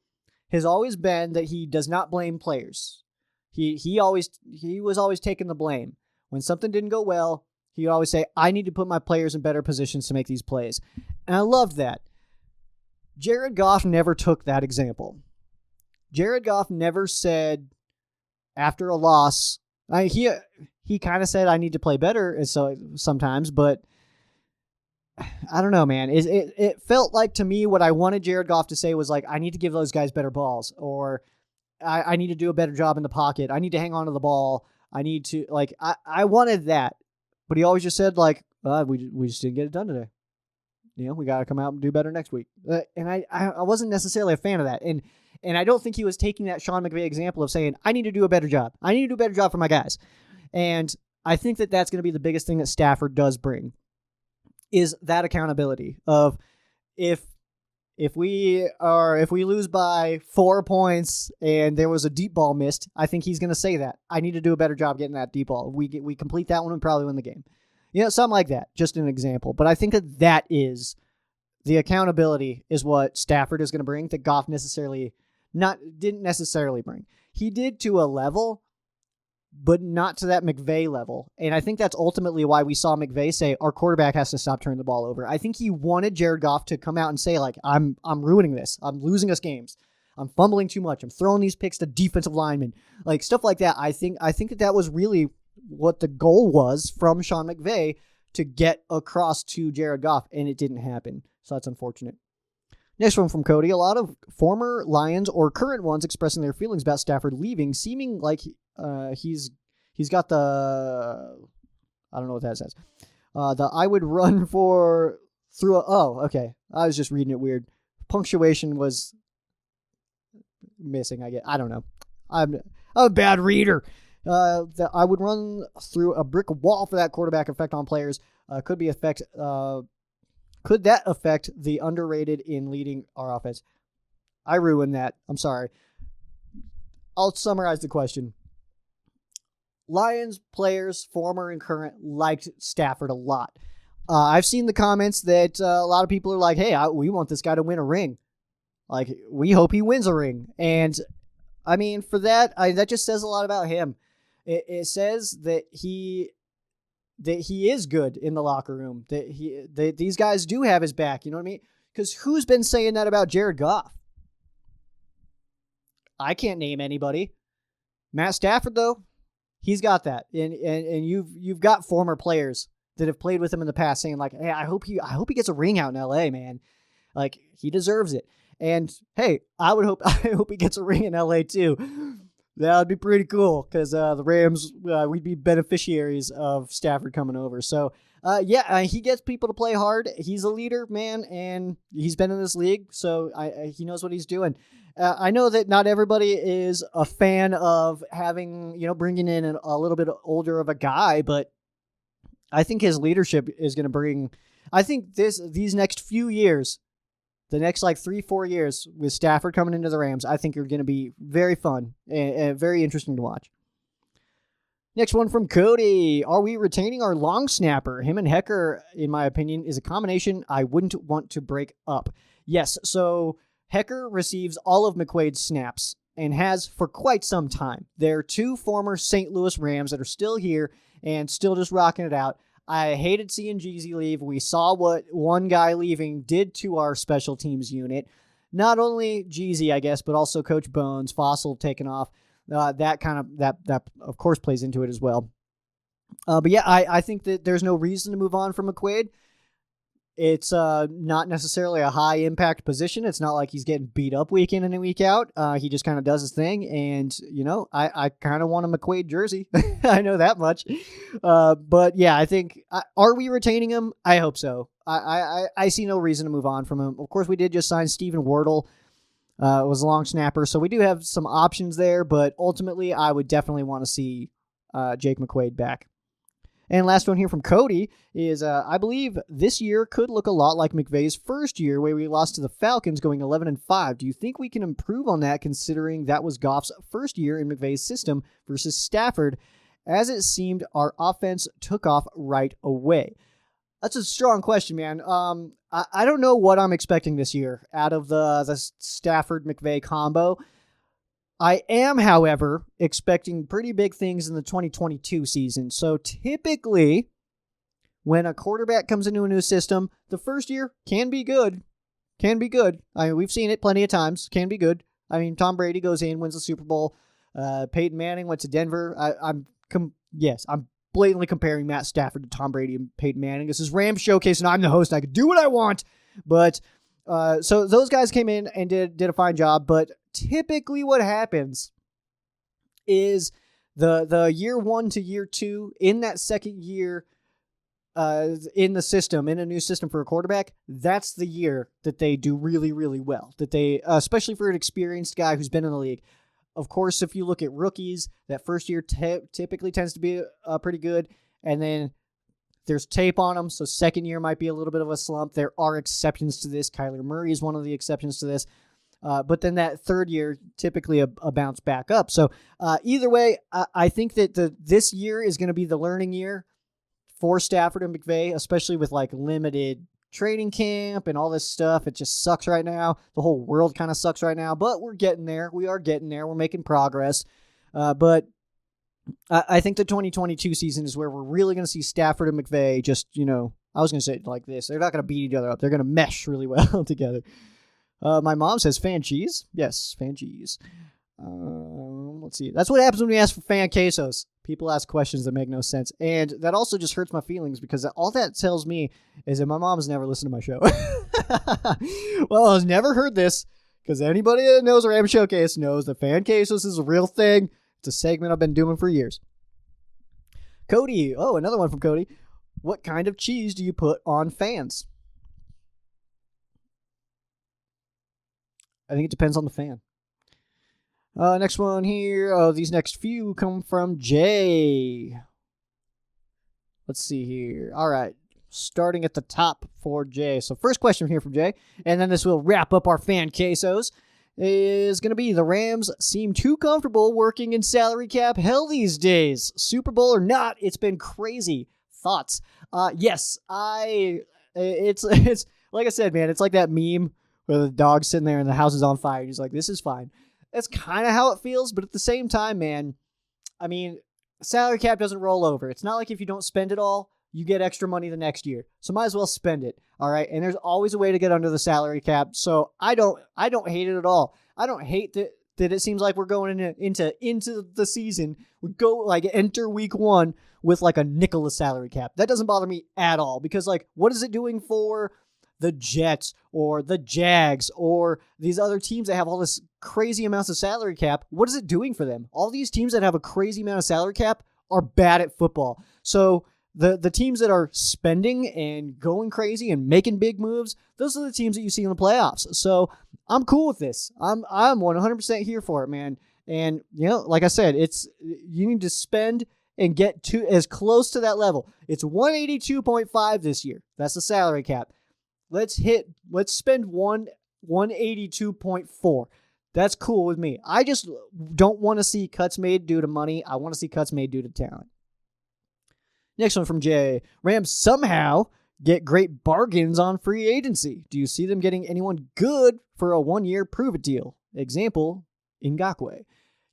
has always been that he does not blame players. He was always taking the blame. When something didn't go well, he'd always say, I need to put my players in better positions to make these plays. And I loved that. Jared Goff never took that example. Jared Goff never said after a loss, he kind of said, I need to play better and so sometimes, but I don't know, man. It felt like to me what I wanted Jared Goff to say was like, I need to give those guys better balls, or I need to do a better job in the pocket. I need to hang on to the ball. I need to, like, I wanted that, but he always just said, like, we just didn't get it done today. You know, we got to come out and do better next week. And I wasn't necessarily a fan of that. And I don't think he was taking that Sean McVay example of saying, I need to do a better job. I need to do a better job for my guys. And I think that that's going to be the biggest thing that Stafford does bring, is that accountability of if we lose by 4 points and there was a deep ball missed, I think he's going to say that. I need to do a better job getting that deep ball. We complete that one, we probably win the game. You know, something like that. Just an example. But I think that is the accountability is what Stafford is going to bring that Goff didn't necessarily bring. He did to a level, but not to that McVay level. And I think that's ultimately why we saw McVay say our quarterback has to stop turning the ball over. I think he wanted Jared Goff to come out and say, like, I'm ruining this. I'm losing us games. I'm fumbling too much. I'm throwing these picks to defensive linemen. Like, stuff like that. I think that was really what the goal was from Sean McVay to get across to Jared Goff, and it didn't happen. So that's unfortunate. Next one from Cody. A lot of former Lions or current ones expressing their feelings about Stafford leaving, seeming like he's got the, I don't know what that says. The I would run through okay. I was just reading it weird. Punctuation was missing, I don't know. I'm a bad reader. That I would run through a brick wall for that quarterback effect on players. Could that affect the underrated in leading our offense? I ruined that. I'm sorry. I'll summarize the question. Lions players, former and current, liked Stafford a lot. I've seen the comments that a lot of people are like, hey, we want this guy to win a ring. Like, we hope he wins a ring. And, I mean, for that, that just says a lot about him. It says that he is good in the locker room, that these guys do have his back. You know what I mean? Because who's been saying that about Jared Goff? I can't name anybody. Matt Stafford, though, He's got that, and you've got former players that have played with him in the past saying like, hey, I hope he gets a ring out in LA, man. Like, he deserves it. And hey, I hope he gets a ring in LA too. That would be pretty cool because the Rams, we'd be beneficiaries of Stafford coming over. So, he gets people to play hard. He's a leader, man, and he's been in this league, so he knows what he's doing. I know that not everybody is a fan of having, bringing in a little bit older of a guy, but I think his leadership is going to bring, I think these next few years, the next 3-4 years with Stafford coming into the Rams, I think are going to be very fun and very interesting to watch. Next one from Cody. Are we retaining our long snapper? Him and Hecker, in my opinion, is a combination I wouldn't want to break up. Yes, so Hecker receives all of McQuaid's snaps and has for quite some time. They're two former St. Louis Rams that are still here and still just rocking it out. I hated seeing Jeezy leave. We saw what one guy leaving did to our special teams unit. Not only Jeezy, I guess, but also Coach Bones, Fossil taking off. That of course plays into it as well. But yeah, I think that there's no reason to move on from McQuaid. It's not necessarily a high impact position. It's not like he's getting beat up week in and week out. He just kind of does his thing. And, I kind of want a McQuaid jersey. I know that much. But yeah, I think, are we retaining him? I hope so. I see no reason to move on from him. Of course, we did just sign Stephen Wardle. Was a long snapper. So we do have some options there, but ultimately I would definitely want to see Jake McQuaid back. And last one here from Cody is, I believe this year could look a lot like McVay's first year where we lost to the Falcons going 11-5. Do you think we can improve on that considering that was Goff's first year in McVay's system versus Stafford, as it seemed our offense took off right away? That's a strong question, man. I don't know what I'm expecting this year out of the Stafford-McVay combo. I am, however, expecting pretty big things in the 2022 season. So typically, when a quarterback comes into a new system, the first year can be good. Can be good. I mean, we've seen it plenty of times. Can be good. I mean, Tom Brady goes in, wins the Super Bowl. Peyton Manning went to Denver. I'm blatantly comparing Matt Stafford to Tom Brady and Peyton Manning. This is Rams Showcase, and I'm the host. I can do what I want. But so those guys came in and did a fine job. But typically what happens is the year 1 to year 2, in that second year in the system, in a new system for a quarterback, that's the year that they do really, really well. That they, especially for an experienced guy who's been in the league. Of course, if you look at rookies, that first year typically tends to be pretty good. And then there's tape on them, so second year might be a little bit of a slump. There are exceptions to this. Kyler Murray is one of the exceptions to this. But then that third year, typically a bounce back up. So either way, I think that this year is going to be the learning year for Stafford and McVay, especially with limited training camp and all this stuff. It just sucks right now. The whole world kind of sucks right now, but we're getting there. We are getting there. We're making progress. But I think the 2022 season is where we're really going to see Stafford and McVay just, I was going to say it like this. They're not going to beat each other up. They're going to mesh really well together. My mom says fan cheese. Yes, fan cheese. Let's see. That's what happens when we ask for fan quesos. People ask questions that make no sense. And that also just hurts my feelings because all that tells me is that my mom's never listened to my show. Well, I've never heard this because anybody that knows Ram Showcase knows that fan quesos is a real thing. It's a segment I've been doing for years. Cody. Oh, another one from Cody. What kind of cheese do you put on fans? I think it depends on the fan. Next one here. These next few come from Jay. Let's see here. All right. Starting at the top for Jay. So first question here from Jay, and then this will wrap up our fan quesos, is going to be the Rams seem too comfortable working in salary cap hell these days. Super Bowl or not, it's been crazy. Thoughts? Yes, it's like I said, man, it's like that meme where the dog's sitting there and the house is on fire. He's like, this is fine. That's kind of how it feels, but at the same time, man, I mean, salary cap doesn't roll over. It's not like if you don't spend it all, you get extra money the next year. So might as well spend it, all right? And there's always a way to get under the salary cap. So I don't hate it at all. I don't hate that that it seems like we're going into the season. We go like enter week 1 with like a nickel of salary cap. That doesn't bother me at all because like what is it doing for the Jets or the Jags or these other teams that have all this crazy amounts of salary cap? What is it doing for them? All these teams that have a crazy amount of salary cap are bad at football. So the teams that are spending and going crazy and making big moves, those are the teams that you see in the playoffs. So I'm cool with this. I'm 100% here for it, man. And like I said, you need to spend and get to as close to that level. It's 182.5 this year. That's the salary cap. Let's spend 182.4. That's cool with me. I just don't want to see cuts made due to money. I want to see cuts made due to talent. Next one from Jay. Rams somehow get great bargains on free agency. Do you see them getting anyone good for a 1-year prove-it deal? Example, Ngakoue.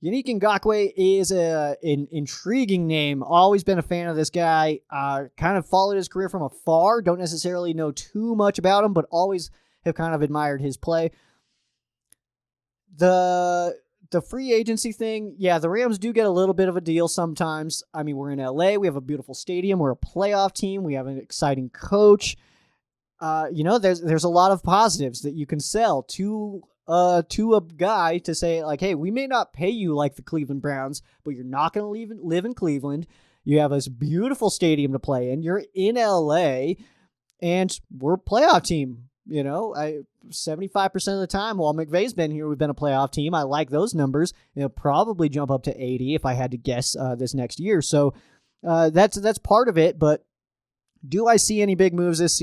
Yannick Ngakoue is an intriguing name. Always been a fan of this guy. Kind of followed his career from afar. Don't necessarily know too much about him, but always have kind of admired his play. The free agency thing, yeah, the Rams do get a little bit of a deal sometimes. I mean, we're in LA. We have a beautiful stadium. We're a playoff team. We have an exciting coach. There's a lot of positives that you can sell to a guy to say, like, hey, we may not pay you like the Cleveland Browns, but you're not going to live in Cleveland. You have this beautiful stadium to play in. You're in LA, and we're a playoff team. 75% of the time while McVay's been here, we've been a playoff team. I like those numbers. Probably jump up to 80 if I had to guess this next year. So that's part of it. But do I see any big moves this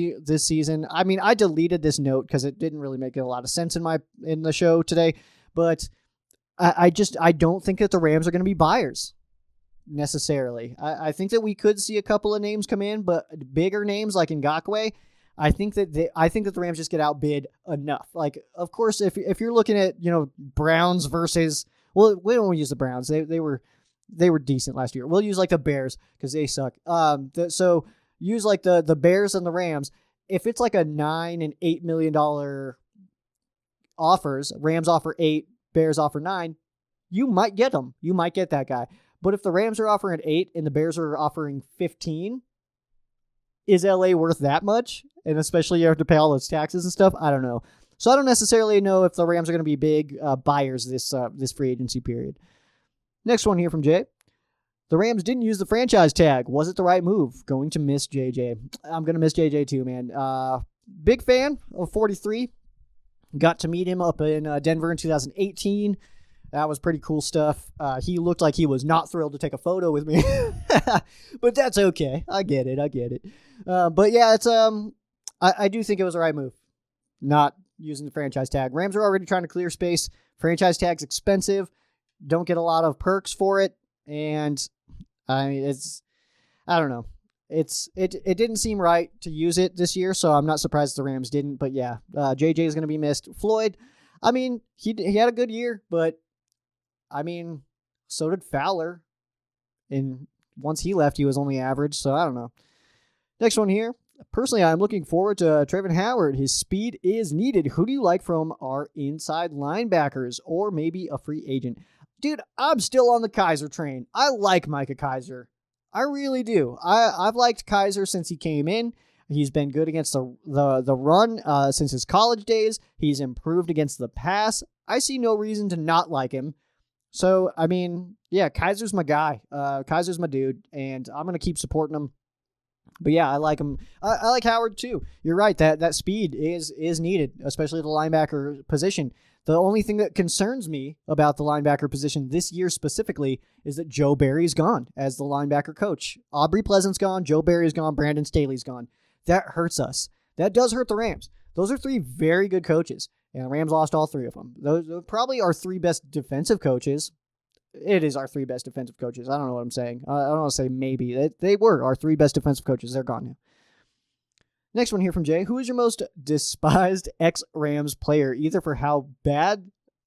season? I mean, I deleted this note because it didn't really make a lot of sense in the show today. But I don't think that the Rams are going to be buyers necessarily. I think that we could see a couple of names come in, but bigger names like Ngakoue, I think that the Rams just get outbid enough. Like, of course, if you're looking at Browns versus, well, we don't use the Browns. They were decent last year. We'll use like the Bears because they suck. So use like the Bears and the Rams. If it's like a $9 and $8 million offers, Rams offer 8, Bears offer 9, you might get them. You might get that guy. But if the Rams are offering 8 and the Bears are offering 15. Is LA worth that much? And especially you have to pay all those taxes and stuff. I don't know. So I don't necessarily know if the Rams are going to be big buyers this free agency period. Next one here from Jay. The Rams didn't use the franchise tag. Was it the right move? Going to miss JJ. I'm going to miss JJ too, man. Big fan of 43. Got to meet him up in Denver in 2018. That was pretty cool stuff. He looked like he was not thrilled to take a photo with me, but that's okay. I get it. But yeah, it's I do think it was the right move, not using the franchise tag. Rams are already trying to clear space. Franchise tag's expensive. Don't get a lot of perks for it, and I mean I don't know. It didn't seem right to use it this year, so I'm not surprised the Rams didn't. But yeah, JJ is going to be missed. Floyd, I mean he had a good year, but I mean, so did Fowler. And once he left, he was only average, so I don't know. Next one here. Personally, I'm looking forward to Trevin Howard. His speed is needed. Who do you like from our inside linebackers or maybe a free agent? Dude, I'm still on the Kaiser train. I like Micah Kaiser. I really do. I've liked Kaiser since he came in. He's been good against the run since his college days. He's improved against the pass. I see no reason to not like him. So, I mean, yeah, Kaiser's my guy. Kaiser's my dude, and I'm going to keep supporting him. But yeah, I like him. I like Howard too. You're right, that speed is needed, especially the linebacker position. The only thing that concerns me about the linebacker position this year specifically is that Joe Barry's gone as the linebacker coach. Aubrey Pleasant's gone, Joe Barry's gone, Brandon Staley's gone. That hurts us. That does hurt the Rams. Those are 3 very good coaches. And the Rams lost all 3 of them. Those are probably our 3 best defensive coaches. It is our 3 best defensive coaches. I don't know what I'm saying. I don't want to say maybe. They were our 3 best defensive coaches. They're gone now. Next one here from Jay. Who is your most despised ex-Rams player, either for how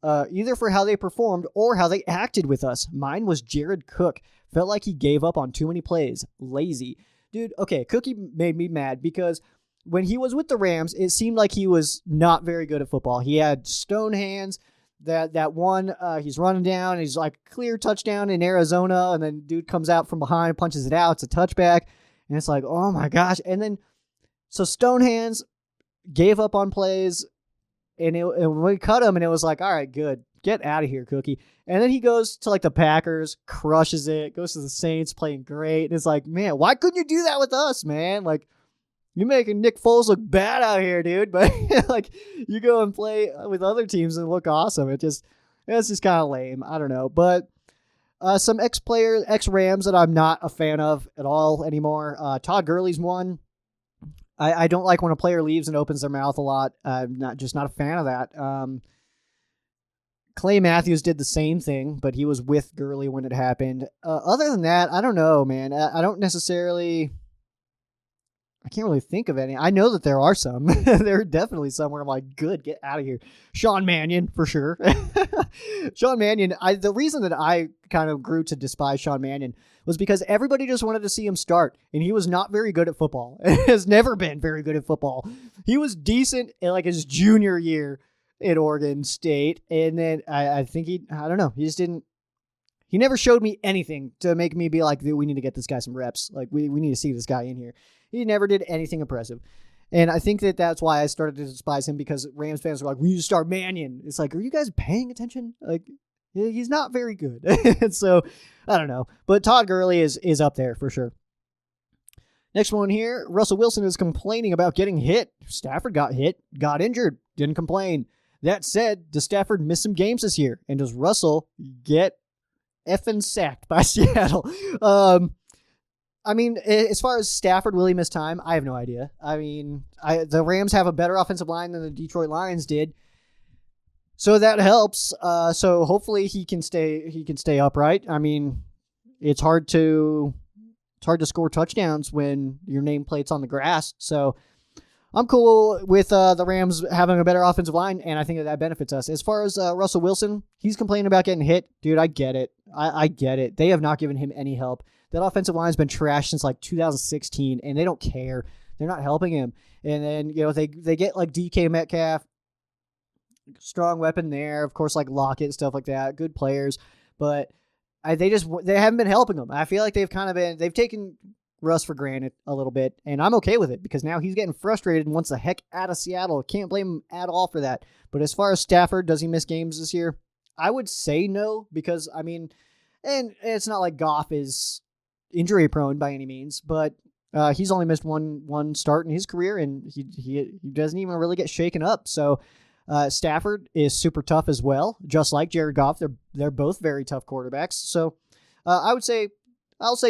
they performed or how they acted with us? Mine was Jared Cook. Felt like he gave up on too many plays. Lazy. Dude, okay, Cookie made me mad because when he was with the Rams, it seemed like he was not very good at football. He had stone hands. That one, he's running down, and he's like clear touchdown in Arizona, and then dude comes out from behind, punches it out. It's a touchback, and it's like, oh my gosh. And then, so Stonehands gave up on plays, and we cut him, and it was like, all right, good. Get out of here, Cookie. And then he goes to like the Packers, crushes it, goes to the Saints, playing great. And it's like, man, why couldn't you do that with us, man? Like, you're making Nick Foles look bad out here, dude. But like, you go and play with other teams and look awesome. It's just kind of lame. I don't know. But some ex-Rams that I'm not a fan of at all anymore. Todd Gurley's one. I don't like when a player leaves and opens their mouth a lot. I'm not a fan of that. Clay Matthews did the same thing, but he was with Gurley when it happened. Other than that, I don't know, man. I can't really think of any. I know that there are some. There are definitely some where I'm like, good, get out of here. Sean Mannion, for sure. Sean Mannion, the reason that I kind of grew to despise Sean Mannion was because everybody just wanted to see him start, and he was not very good at football. Has never been very good at football. He was decent in like his junior year at Oregon State, and then I think I don't know, he just didn't. He never showed me anything to make me be like, we need to get this guy some reps. Like, we need to see this guy in here. He never did anything impressive. And I think that that's why I started to despise him, because Rams fans were like, we need to start Mannion. It's like, are you guys paying attention? Like, he's not very good. And so, I don't know. But Todd Gurley is up there for sure. Next one here, Russell Wilson is complaining about getting hit. Stafford got hit, got injured, didn't complain. That said, does Stafford miss some games this year? And does Russell get effing sacked by Seattle? I mean, as far as Stafford, will he miss time? I have no idea. I mean, the Rams have a better offensive line than the Detroit Lions did, so that helps. So hopefully he can stay upright. I mean, it's hard to score touchdowns when your nameplate's on the grass. So I'm cool with the Rams having a better offensive line, and I think that benefits us. As far as Russell Wilson, he's complaining about getting hit. Dude, I get it. I get it. They have not given him any help. That offensive line has been trashed since like 2016, and they don't care. They're not helping him. And then, they get like DK Metcalf, strong weapon there. Of course, like Lockett and stuff like that. Good players. But they haven't been helping him. I feel like they've taken Russ for granted a little bit, and I'm okay with it, because now he's getting frustrated and wants the heck out of Seattle. Can't blame him at all for that. But as far as Stafford, does he miss games this year? I would say no, because, I mean, and it's not like Goff is injury prone by any means, but he's only missed one start in his career, and he doesn't even really get shaken up. So Stafford is super tough as well, just like Jared Goff. They're both very tough quarterbacks. So I'll say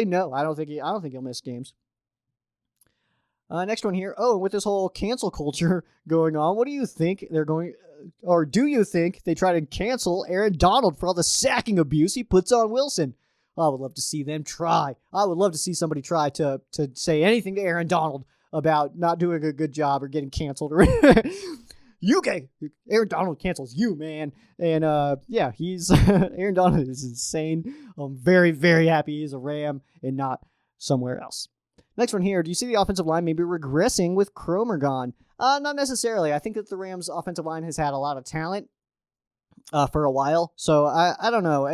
no. I don't think he'll miss games. Next one here. Oh, with this whole cancel culture going on, what do you think they're going, or do you think they try to cancel Aaron Donald for all the sacking abuse he puts on Wilson? I would love to see them try. I would love to see somebody try to say anything to Aaron Donald about not doing a good job or getting canceled. Aaron Donald cancels you, man. And he's Aaron Donald is insane. I'm very, very happy he's a Ram and not somewhere else. Next one here. Do you see the offensive line maybe regressing with Cromer gone? Not necessarily. I think that the Rams offensive line has had a lot of talent for a while. So I don't know.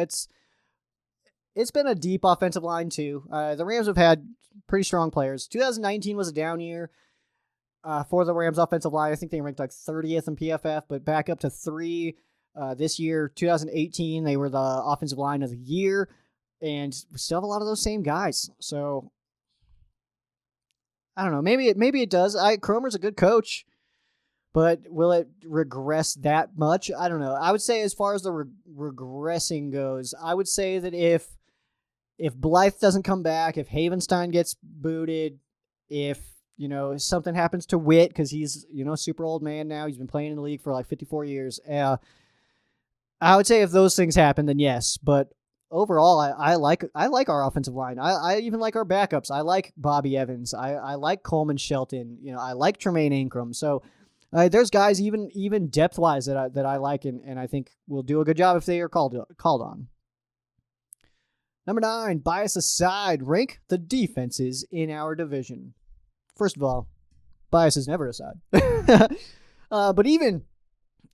It's been a deep offensive line too. The Rams have had pretty strong players. 2019 was a down year for the Rams offensive line. I think they ranked like 30th in PFF, but back up to 3 this year. 2018, they were the offensive line of the year, and we still have a lot of those same guys. So I don't know. Maybe it does. Cromer's a good coach, but will it regress that much? I don't know. I would say as far as the regressing goes, I would say that if Blythe doesn't come back, if Havenstein gets booted, if something happens to Witt, because he's a super old man now, he's been playing in the league for like 54 years. I would say if those things happen, then yes. But overall, I like our offensive line. I even like our backups. I like Bobby Evans. I like Coleman Shelton. I like Tremaine Ingram. So there's guys even depth wise that I like, and I think will do a good job if they are called on. Number 9, bias aside, rank the defenses in our division. First of all, bias is never aside. But even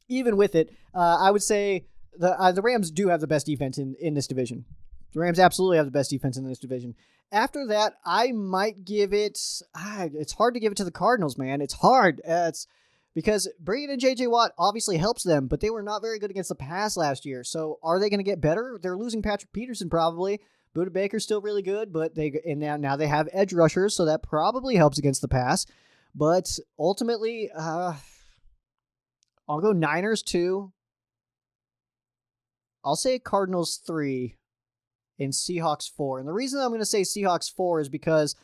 with it, I would say The Rams do have the best defense in this division. The Rams absolutely have the best defense in this division. After that, I might give it... it's hard to give it to the Cardinals, man. It's hard. It's because bringing in J.J. Watt obviously helps them, but they were not very good against the pass last year. So are they going to get better? They're losing Patrick Peterson probably. Buda Baker's still really good, but now they have edge rushers, so that probably helps against the pass. But ultimately, I'll go Niners 2. I'll say Cardinals 3 and Seahawks 4. And the reason I'm going to say Seahawks 4 is because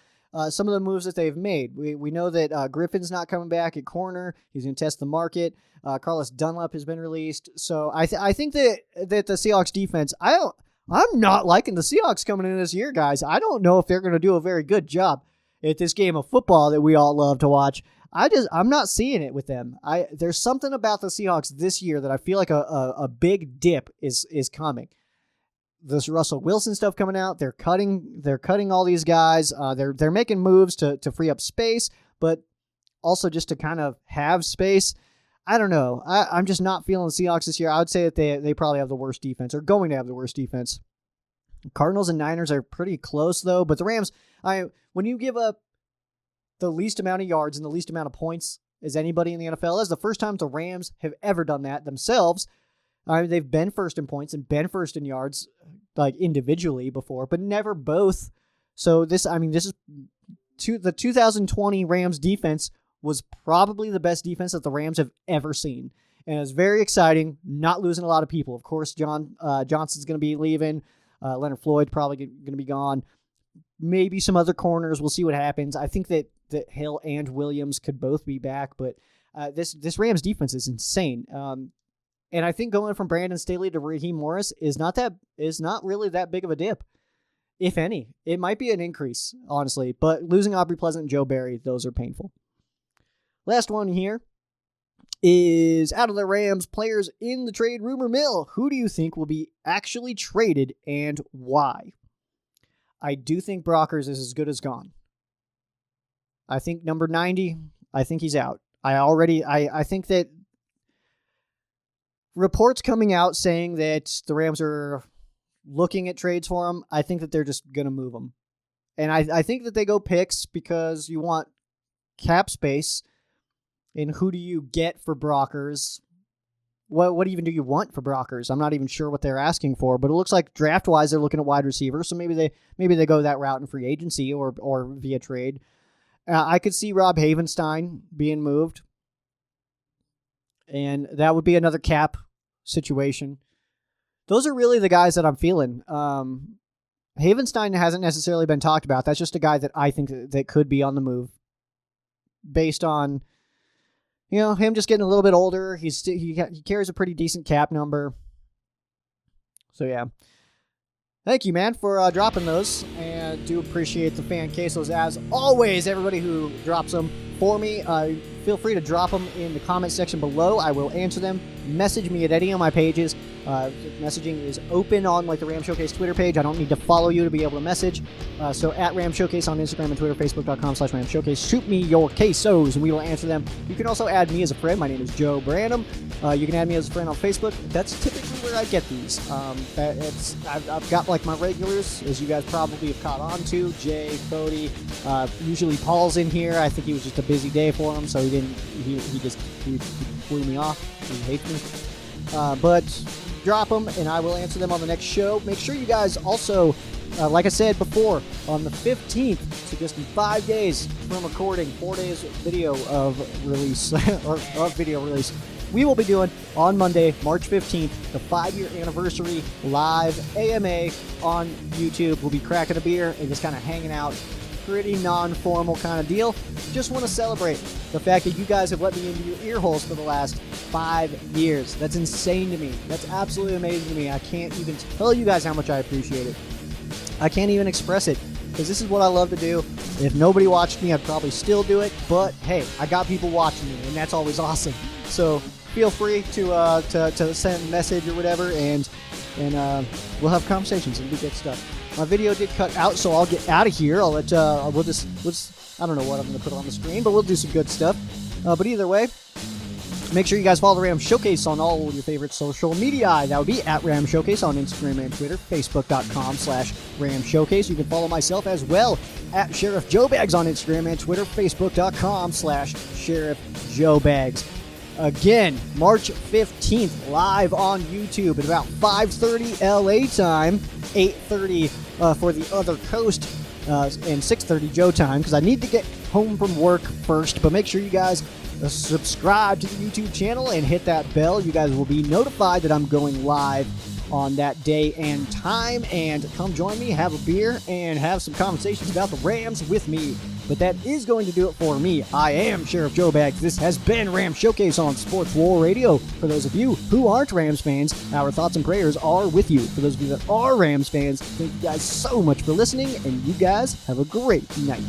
some of the moves that they've made. We know that Griffin's not coming back at corner. He's going to test the market. Carlos Dunlap has been released. So I think that the Seahawks defense, I'm not liking the Seahawks coming in this year, guys. I don't know if they're going to do a very good job at this game of football that we all love to watch. I'm not seeing it with them. There's something about the Seahawks this year that I feel like a big dip is coming. This Russell Wilson stuff coming out. They're cutting all these guys. They're making moves to free up space, but also just to kind of have space. I don't know. I'm just not feeling the Seahawks this year. I would say that they probably have the worst defense, or going to have the worst defense. Cardinals and Niners are pretty close, though. But the Rams, when you give up the least amount of yards and the least amount of points as anybody in the NFL, that's the first time the Rams have ever done that themselves. They've been first in points and been first in yards, like individually before, but never both. So this is the 2020 Rams defense was probably the best defense that the Rams have ever seen. And it's very exciting, not losing a lot of people. Of course, Johnson's going to be leaving. Leonard Floyd's probably going to be gone. Maybe some other corners. We'll see what happens. I think that Hill and Williams could both be back, but this Rams defense is insane. And I think going from Brandon Staley to Raheem Morris is not really that big of a dip, if any. It might be an increase, honestly, but losing Aubrey Pleasant and Joe Barry, those are painful. Last one here is out of the Rams players in the trade rumor mill. Who do you think will be actually traded and why? I do think Brockers is as good as gone. I think number 90, I think he's out. I think that reports coming out saying that the Rams are looking at trades for him, I think that they're just going to move him. And I think that they go picks because you want cap space. And who do you get for Brockers? What even do you want for Brockers? I'm not even sure what they're asking for, but it looks like draft-wise they're looking at wide receiver, so maybe they go that route in free agency or via trade. I could see Rob Havenstein being moved, and that would be another cap situation. Those are really the guys that I'm feeling. Havenstein hasn't necessarily been talked about. That's just a guy that I think that could be on the move based on him just getting a little bit older. He carries a pretty decent cap number. So, yeah. Thank you, man, for dropping those. And do appreciate the fan quesos as always. Everybody who drops them for me, feel free to drop them in the comment section below. I will answer them. Message me at any of my pages. Messaging is open on the Ram Showcase Twitter page. I don't need to follow you to be able to message. So at Ram Showcase on Instagram and Twitter, Facebook.com/Ram Showcase. Shoot me your quesos and we will answer them. You can also add me as a friend. My name is Joe Branham. You can add me as a friend on Facebook. That's typically where I get these. I've got my regulars, as you guys probably have caught on to. Jay, Cody, usually Paul's in here. I think he was just a busy day for him, so he blew me off. He hates me. But drop them, and I will answer them on the next show. Make sure you guys also, like I said before, on the 15th, so just in 5 days from recording, 4 days video of release, or of video release, we will be doing, on Monday, March 15th, the 5-year anniversary live AMA on YouTube. We'll be cracking a beer and just kind of hanging out. Pretty non-formal kind of deal. Just want to celebrate the fact that you guys have let me into your ear holes for the last 5 years. That's insane to me. That's absolutely amazing to me. I can't even tell you guys how much I appreciate it. I can't even express it because this is what I love to do. If nobody watched me, I'd probably still do it. But hey, I got people watching me, and that's always awesome. So feel free to send a message or whatever, and we'll have conversations and do good stuff. My video did cut out, so I'll get out of here. I'll let we'll just I don't know what I'm going to put on the screen, but we'll do some good stuff. But either way, Make sure you guys follow the Ram Showcase on all your favorite social media. That would be at Ram Showcase on Instagram and Twitter, facebook.com/Ram Showcase. You can follow myself as well at Sheriff Joe Bags on Instagram and Twitter, facebook.com/Sheriff Joe Bags. Again, March 15th, live on YouTube at about 5:30 LA time, 8:30 for the other coast, and 6:30 Joe time, because I need to get home from work first. But make sure you guys subscribe to the YouTube channel and hit that bell. You guys will be notified that I'm going live on that day and time, and come join me, have a beer, and have some conversations about the Rams with me. But that is going to do it for me. I am Sheriff Joe Bags. This has been Ram Showcase on Sports War Radio. For those of you who aren't Rams fans, our thoughts and prayers are with you. For those of you that are Rams fans, thank you guys so much for listening, and you guys have a great night.